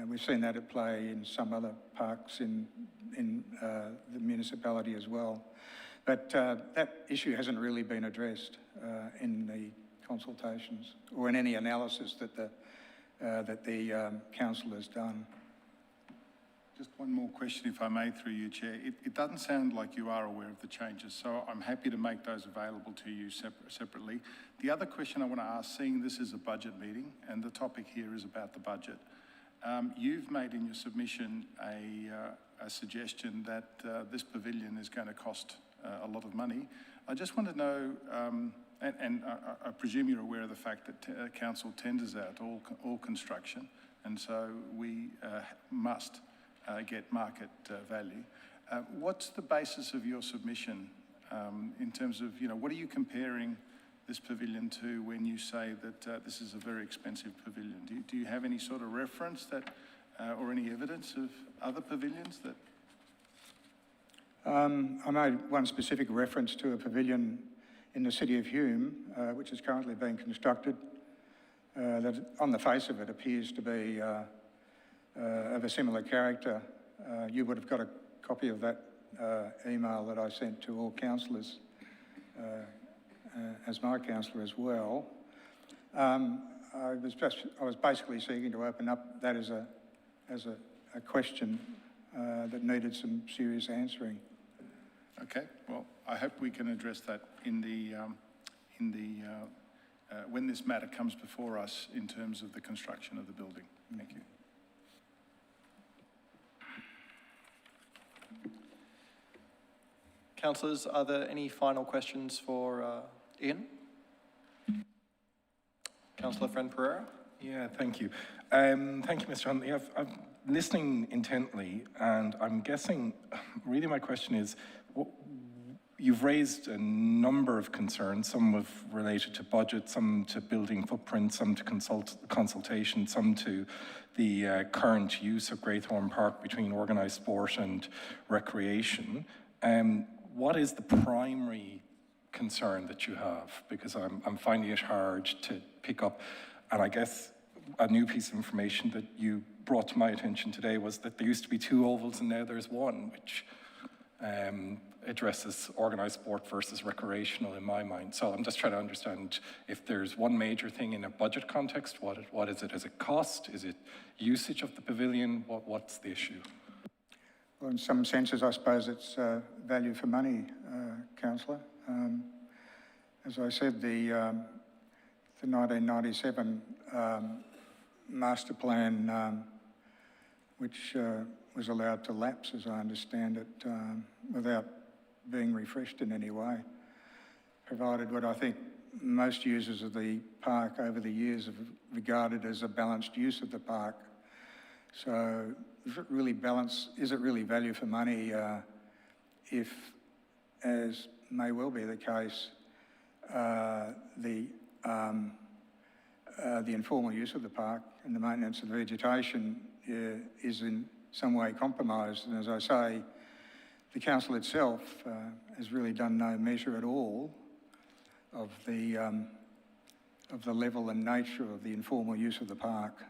We've seen that at play in some other parks in the municipality as well. But that issue hasn't really been addressed in the consultations or in any analysis that the council has done. Just one more question, if I may, through you, Chair. It doesn't sound like you are aware of the changes, so I'm happy to make those available to you separately. The other question I want to ask, seeing this is a budget meeting and the topic here is about the budget, you've made in your submission a suggestion that this pavilion is going to cost a lot of money. I just want to know, and I presume you're aware of the fact that council tenders out all construction, and so we must get market value. What's the basis of your submission in terms of, what are you comparing this pavilion to when you say that this is a very expensive pavilion? Do you have any sort of reference that, or any evidence of other pavilions that? I made one specific reference to a pavilion in the city of Hume, which is currently being constructed, that on the face of it appears to be of a similar character. You would have got a copy of that email that I sent to all councillors, as my councillor as well. I was basically seeking to open up that as a question that needed some serious answering. Okay, well, I hope we can address that in the when this matter comes before us in terms of the construction of the building. Thank you. Councillors, are there any final questions for Ian? Councillor Friend Pereira? Yeah, thank you. Thank you, Mr. Huntley. I'm listening intently, and I'm guessing, really my question is, you've raised a number of concerns, some related to budget, some to building footprint, some to consultation, some to the current use of Greythorn Park between organised sport and recreation. What is the primary concern that you have? Because I'm finding it hard to pick up. And I guess a new piece of information that you brought to my attention today was that there used to be 2 ovals and now there's 1, which addresses organised sport versus recreational in my mind. So I'm just trying to understand if there's one major thing in a budget context, what is it? Is it cost? Is it usage of the pavilion? What's the issue? Well, in some senses, I suppose it's value for money, councillor. As I said, the 1997 master plan, which was allowed to lapse, as I understand it, without being refreshed in any way, provided what I think most users of the park over the years have regarded as a balanced use of the park. So is it really value for money if, as may well be the case, the informal use of the park and the maintenance of the vegetation is in some way compromised? And as I say, the council itself has really done no measure at all of the level and nature of the informal use of the park.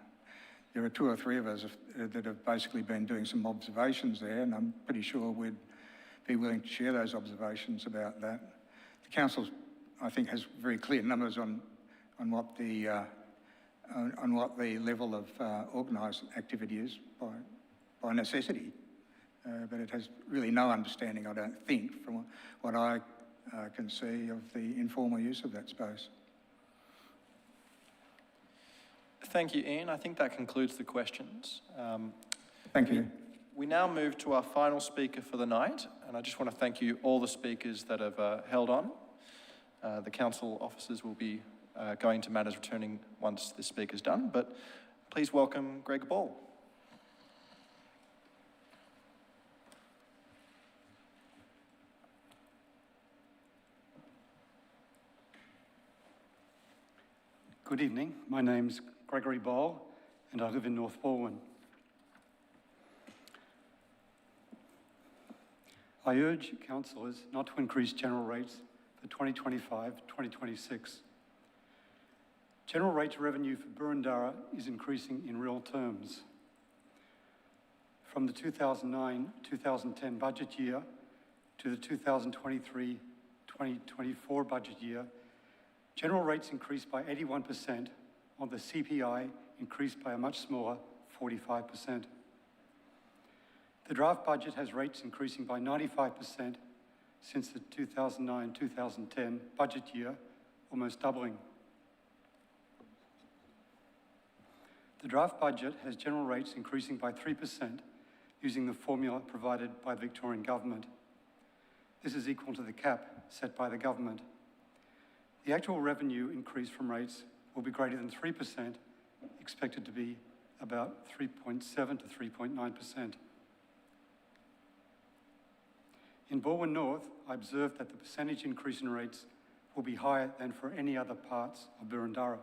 There are 2 or 3 of us that have basically been doing some observations there, and I'm pretty sure we'd be willing to share those observations about that. The council, I think, has very clear numbers on what the level of organised activity is by necessity, but it has really no understanding, I don't think, from what I can see, of the informal use of that space. Thank you, Ian. I think that concludes the questions. Thank you. We now move to our final speaker for the night, and I just want to thank you, all the speakers that have held on. The council officers will be going to matters returning once the speaker's done, but please welcome Greg Ball. Good evening. My name's Gregory Ball, and I live in North Balwyn. I urge councillors not to increase general rates for 2025-2026. General rate revenue for Burundara is increasing in real terms. From the 2009-2010 budget year to the 2023-2024 budget year, general rates increased by 81%, while the CPI increased by a much smaller 45%. The draft budget has rates increasing by 95% since the 2009-2010 budget year, almost doubling. The draft budget has general rates increasing by 3% using the formula provided by the Victorian Government. This is equal to the cap set by the government. The actual revenue increase from rates will be greater than 3%, expected to be about 3.7 to 3.9%. In Balwyn North, I observed that the percentage increase in rates will be higher than for any other parts of Boroondara.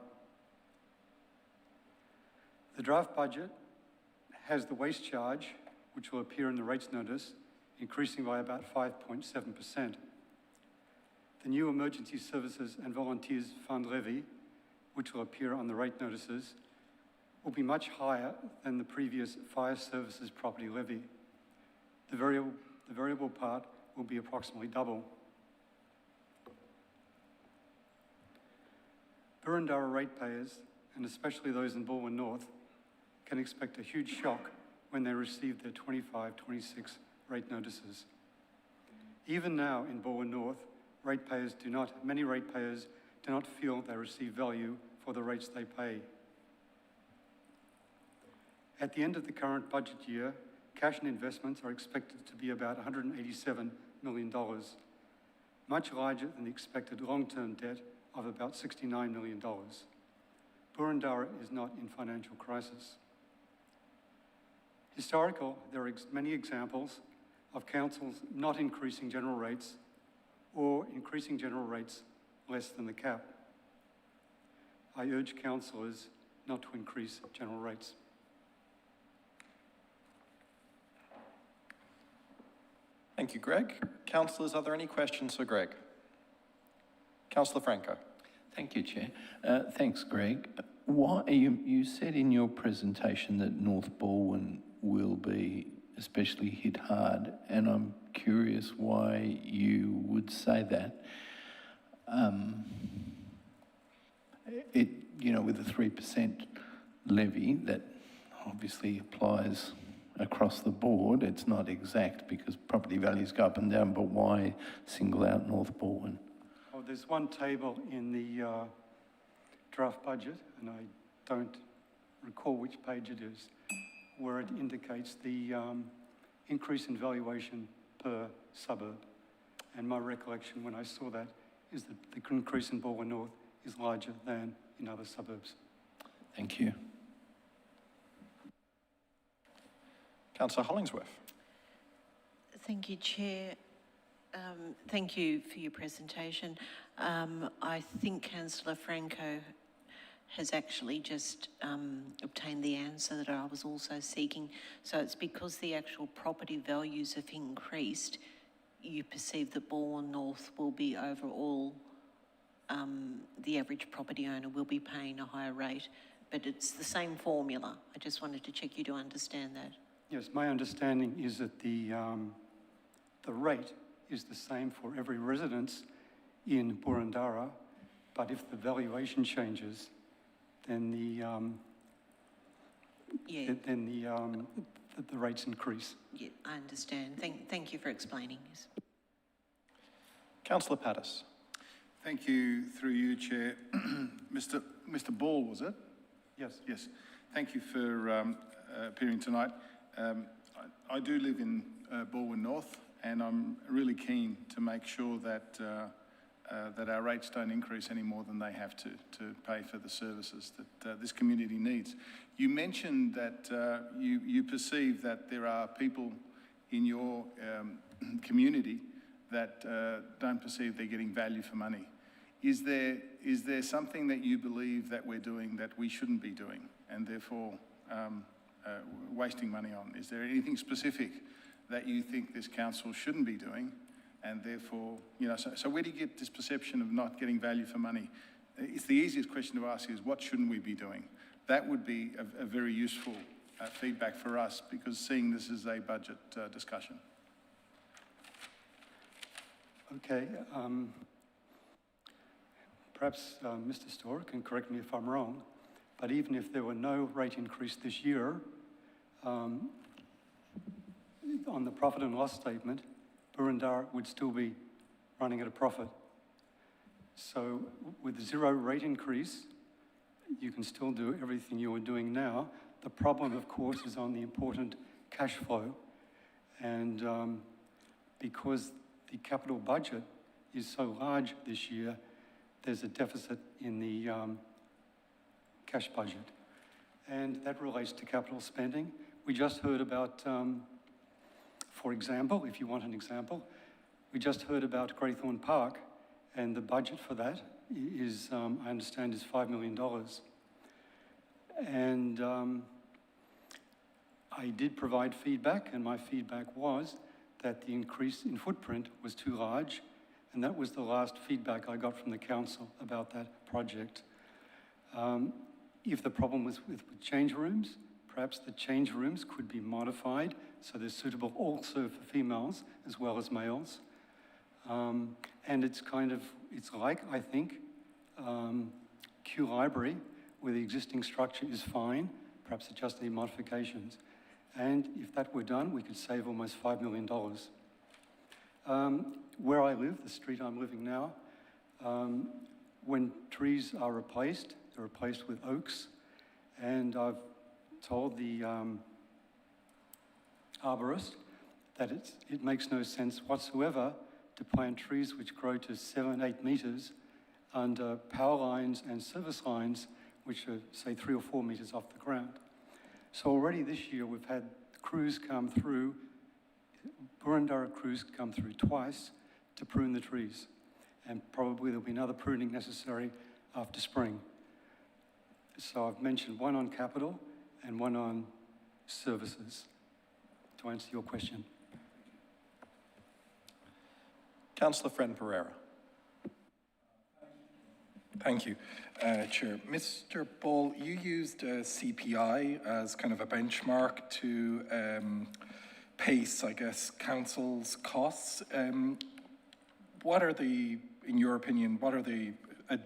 The draft budget has the waste charge, which will appear in the rates notice, increasing by about 5.7%. The new Emergency Services and Volunteers Fund levy, which will appear on the rate notices, will be much higher than the previous Fire Services Property Levy. The variable part will be approximately double. Boroondara ratepayers, and especially those in Balwyn North, can expect a huge shock when they receive their 25-26 rate notices. Even now in Balwyn North, many ratepayers do not feel they receive value for the rates they pay. At the end of the current budget year, cash and investments are expected to be about $187 million, much larger than the expected long-term debt of about $69 million. Boroondara is not in financial crisis. There are many examples of councils not increasing general rates or increasing general rates less than the cap. I urge councillors not to increase general rates. Thank you, Greg. Councillors, are there any questions for Greg? Councillor Franco. Thank you, Chair. Thanks, Greg. You said in your presentation that North Balwyn will be especially hit hard, and I'm curious why you would say that. With a 3% levy that obviously applies across the board, it's not exact because property values go up and down, but why single out North Balwyn? Oh, there's one table in the draft budget, and I don't recall which page it is, where it indicates the increase in valuation per suburb. And my recollection when I saw that is that the increase in Balwyn North is larger than in other suburbs. Thank you. Councillor Hollingsworth. Thank you, Chair. Thank you for your presentation. I think Councillor Franco has actually just obtained the answer that I was also seeking. So it's because the actual property values have increased, you perceive that Balwyn North will be overall, the average property owner will be paying a higher rate, but it's the same formula. I just wanted to check you to understand that. Yes, my understanding is that the rate is the same for every residence in Boroondara, but if the valuation changes, then the rates increase. Yeah, I understand. Thank you for explaining this. Councillor Pattis. Thank you, through you, Chair. Mr. Ball, was it? Yes. Yes. Thank you for appearing tonight. I do live in Balwyn North, and I'm really keen to make sure that that our rates don't increase any more than they have to pay for the services that this community needs. You mentioned that you perceive that there are people in your community that don't perceive they're getting value for money. Is there something that you believe that we're doing that we shouldn't be doing, and therefore wasting money on? Is there anything specific that you think this council shouldn't be doing, and therefore, so where do you get this perception of not getting value for money? It's the easiest question to ask is, what shouldn't we be doing? That would be a very useful feedback for us, because seeing this as a budget discussion. Okay. Perhaps Mr. Storr can correct me if I'm wrong, but even if there were no rate increase this year, on the profit and loss statement, Boroondara would still be running at a profit. So with zero rate increase, you can still do everything you are doing now. The problem, of course, is on the important cash flow. And because the capital budget is so large this year, there's a deficit in the cash budget. And that relates to capital spending. We just heard about, for example, if you want an example, we just heard about Greythorn Park, and the budget for that is, I understand, is $5 million. And I did provide feedback, and my feedback was that the increase in footprint was too large, and that was the last feedback I got from the council about that project. If the problem was with change rooms, perhaps the change rooms could be modified so they're suitable also for females as well as males. And it's like, I think, Kew Library, where the existing structure is fine, perhaps it just need modifications. And if that were done, we could save almost $5 million. Where I live, the street I'm living now, when trees are replaced, they're replaced with oaks. And I've told the arborist that it makes no sense whatsoever to plant trees which grow to 7, 8 meters under power lines and service lines, which are, say, 3 or 4 meters off the ground. So already this year we've had crews come through, Burundara crews come through twice to prune the trees. And probably there'll be another pruning necessary after spring. So I've mentioned one on capital and one on services, to answer your question. Councillor Friend Pereira. Thank you, Chair. Mr. Ball, you used CPI as kind of a benchmark to pace, I guess, council's costs. What are the, in your opinion, what are the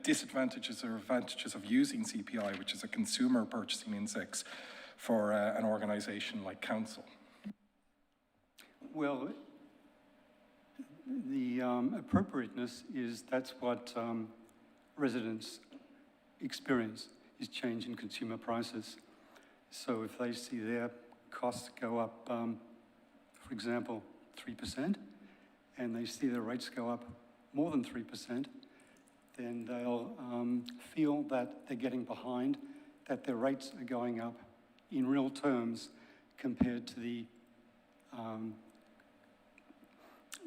disadvantages or advantages of using CPI, which is a consumer purchasing index, for an organisation like council? Well, the appropriateness is that's what residents experience, is change in consumer prices. So if they see their costs go up, for example, 3%, and they see their rates go up more than 3%, then they'll feel that they're getting behind, that their rates are going up in real terms compared to the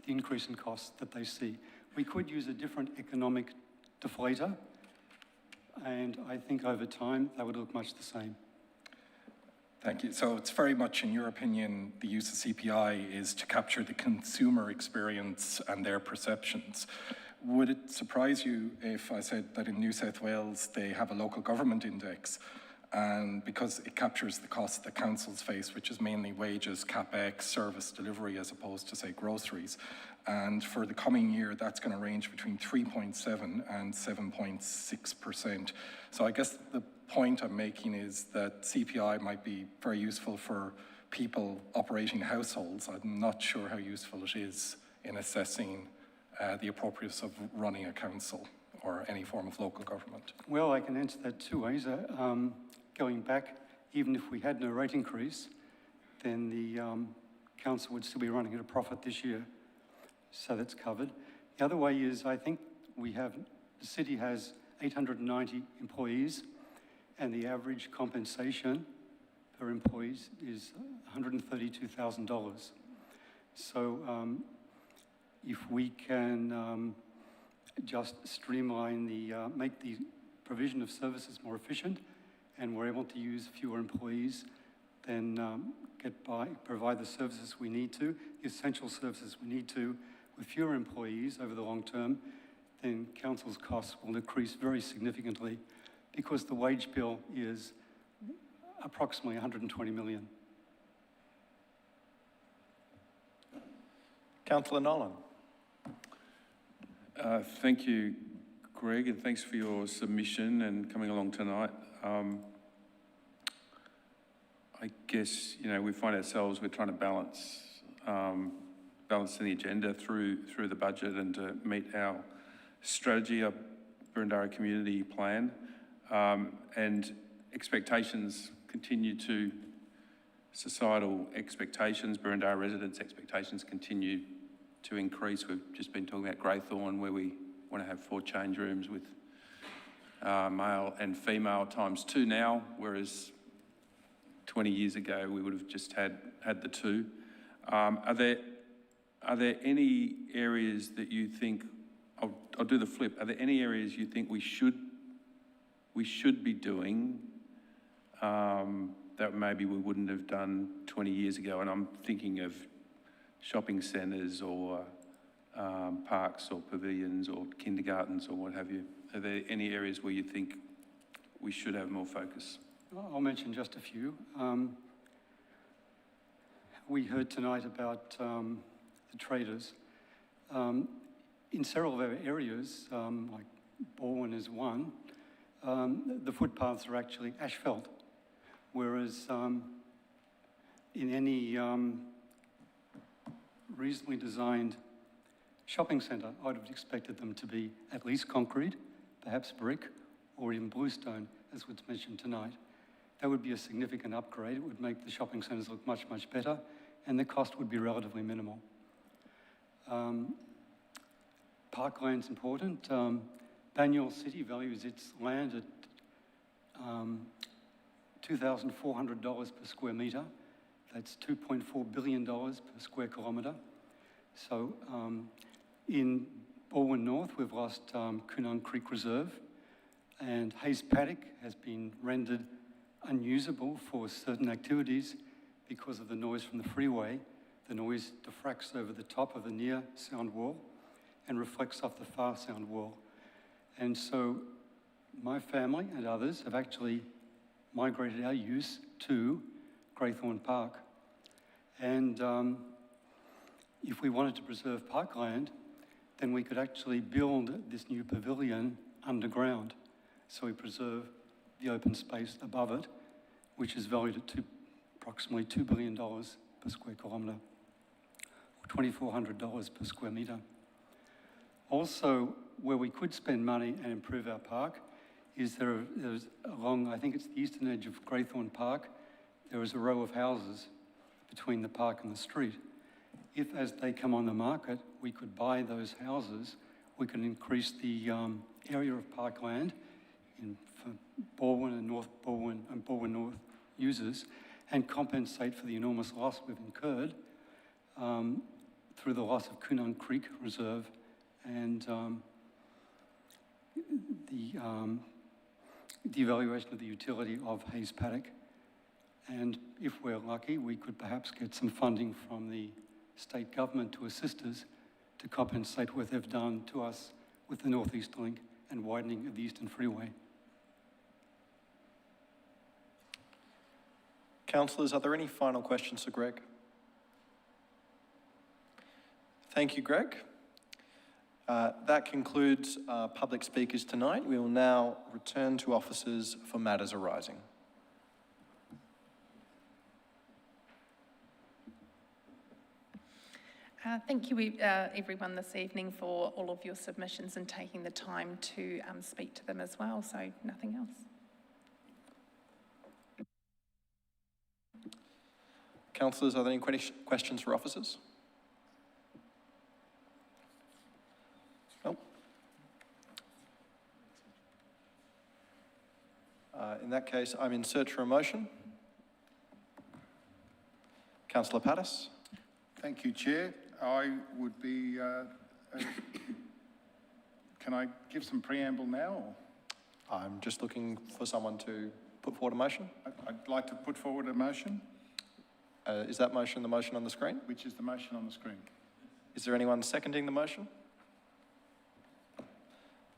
increase in costs that they see. We could use a different economic deflator, and I think over time that would look much the same. Thank you. So it's very much, in your opinion, the use of CPI is to capture the consumer experience and their perceptions. Would it surprise you if I said that in New South Wales they have a local government index, and because it captures the costs that councils face, which is mainly wages, capex, service delivery, as opposed to, say, groceries, and for the coming year that's going to range between 3.7 and 7.6%. So I guess the point I'm making is that CPI might be very useful for people operating households. I'm not sure how useful it is in assessing the appropriateness of running a council or any form of local government. Well, I can answer that two ways. Going back, even if we had no rate increase, then the council would still be running at a profit this year. So that's covered. The other way is, I think the city has 890 employees, and the average compensation per employee is $132,000. So if we can just streamline make the provision of services more efficient, and we're able to use fewer employees, then provide the services we need to, the essential services we need to, with fewer employees over the long term, then council's costs will decrease very significantly, because the wage bill is approximately $120 million. Councillor Nolan. Thank you, Greg, and thanks for your submission and coming along tonight. I guess, we find ourselves, we're trying to balance the agenda through the budget and to meet our strategy, our Burundara community plan, and expectations continue societal expectations, Burundara residents' expectations continue to increase. We've just been talking about Greythorn, where we want to have 4 change rooms with male and female ×2 now, whereas 20 years ago we would have just had the 2. Are there any areas that you think, I'll do the flip, are there any areas you think we should be doing that maybe we wouldn't have done 20 years ago? And I'm thinking of shopping centres or parks or pavilions or kindergartens or what have you. Are there any areas where you think we should have more focus? I'll mention just a few. We heard tonight about the traders. In several of our areas, like Borwin is one, the footpaths are actually asphalt, whereas in any reasonably designed shopping centre, I'd have expected them to be at least concrete, perhaps brick, or even bluestone, as was mentioned tonight. That would be a significant upgrade. It would make the shopping centres look much, much better, and the cost would be relatively minimal. Parkland's important. Banyule City values its land at $2,400 per square metre. That's $2.4 billion per square kilometre. So in Borwin North, we've lost Coonung Creek Reserve, and Hayes Paddock has been rendered unusable for certain activities because of the noise from the freeway. The noise diffracts over the top of the near sound wall and reflects off the far sound wall. And so my family and others have actually migrated our use to Greythorn Park. And if we wanted to preserve parkland, then we could actually build this new pavilion underground. So we preserve the open space above it, which is valued at approximately $2 billion per square kilometre, or $2,400 per square metre. Also, where we could spend money and improve our park is there's along, I think it's the eastern edge of Greythorn Park, there is a row of houses between the park and the street. If, as they come on the market, we could buy those houses, we can increase the area of parkland for Borwin and North Borwin and Borwin North users, and compensate for the enormous loss we've incurred through the loss of Coonung Creek Reserve and the devaluation of the utility of Hayes Paddock. And if we're lucky, we could perhaps get some funding from the state government to assist us to compensate what they've done to us with the North East Link and widening of the Eastern Freeway. Councillors, are there any final questions for Greg? Thank you, Greg. That concludes public speakers tonight. We will now return to officers for matters arising. Thank you, everyone, this evening for all of your submissions and taking the time to speak to them as well. So, nothing else. Councillors, are there any questions for officers? No. In that case, I'm in search for a motion. Councillor Pattis. Thank you, Chair. I would be, can I give some preamble now? Or? I'm just looking for someone to put forward a motion. I'd like to put forward a motion. Is that motion the motion on the screen? Which is the motion on the screen? Is there anyone seconding the motion?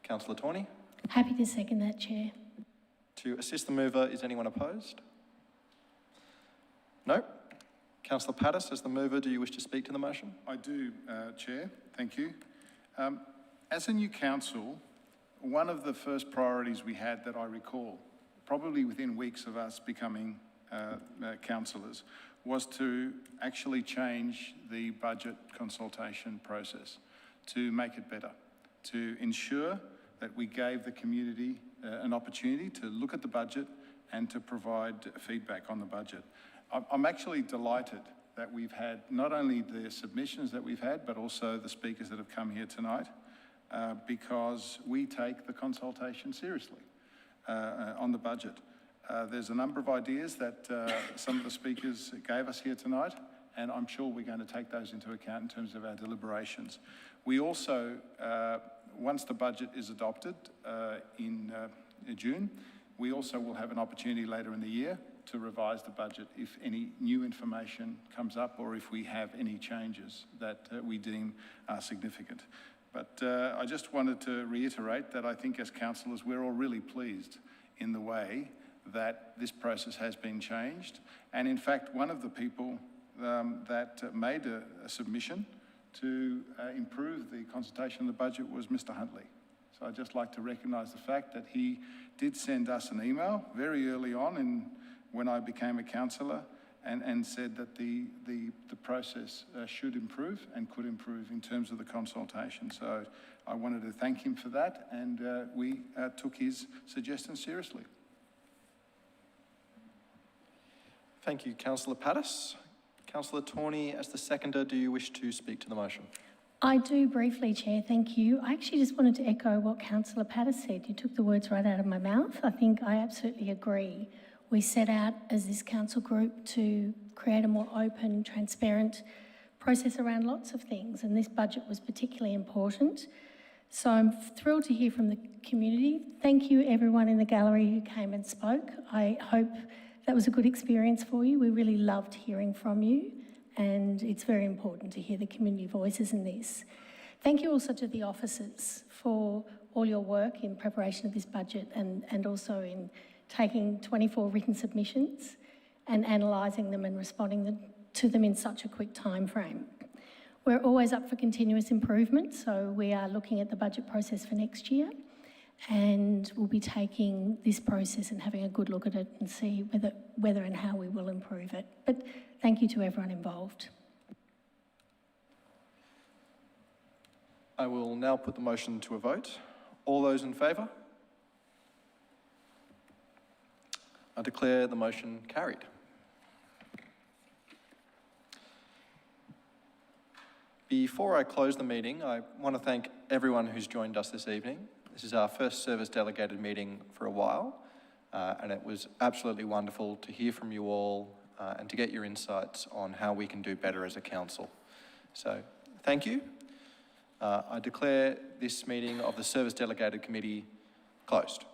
Councillor Tawney. Happy to second that, Chair. To assist the mover, is anyone opposed? No. Councillor Pattis, as the mover, do you wish to speak to the motion? I do, Chair. Thank you. As a new council, one of the first priorities we had that I recall, probably within weeks of us becoming councillors, was to actually change the budget consultation process to make it better, to ensure that we gave the community an opportunity to look at the budget and to provide feedback on the budget. I'm actually delighted that we've had, not only the submissions that we've had, but also the speakers that have come here tonight, because we take the consultation seriously on the budget. There's a number of ideas that some of the speakers gave us here tonight, and I'm sure we're going to take those into account in terms of our deliberations. We also, once the budget is adopted in June, we also will have an opportunity later in the year to revise the budget if any new information comes up or if we have any changes that we deem are significant. But I just wanted to reiterate that I think as councillors, we're all really pleased in the way that this process has been changed. And in fact, one of the people that made a submission to improve the consultation of the budget was Mr. Huntley. So I'd just like to recognise the fact that he did send us an email very early on when I became a councillor and said that the process should improve and could improve in terms of the consultation. So I wanted to thank him for that, and we took his suggestion seriously. Thank you, Councillor Pattis. Councillor Tawney, as the seconder, do you wish to speak to the motion? I do briefly, Chair, thank you. I actually just wanted to echo what Councillor Pattis said. You took the words right out of my mouth. I think I absolutely agree. We set out as this council group to create a more open, transparent process around lots of things, and this budget was particularly important. So I'm thrilled to hear from the community. Thank you everyone in the gallery who came and spoke. I hope that was a good experience for you. We really loved hearing from you, and it's very important to hear the community voices in this. Thank you also to the officers for all your work in preparation of this budget and also in taking 24 written submissions and analysing them and responding to them in such a quick time frame. We're always up for continuous improvement, so we are looking at the budget process for next year, and we'll be taking this process and having a good look at it and see whether and how we will improve it. But thank you to everyone involved. I will now put the motion to a vote. All those in favour? I declare the motion carried. Before I close the meeting, I want to thank everyone who's joined us this evening. This is our first service delegated meeting for a while, and it was absolutely wonderful to hear from you all and to get your insights on how we can do better as a council. So, thank you. I declare this meeting of the Service Delegated Committee closed.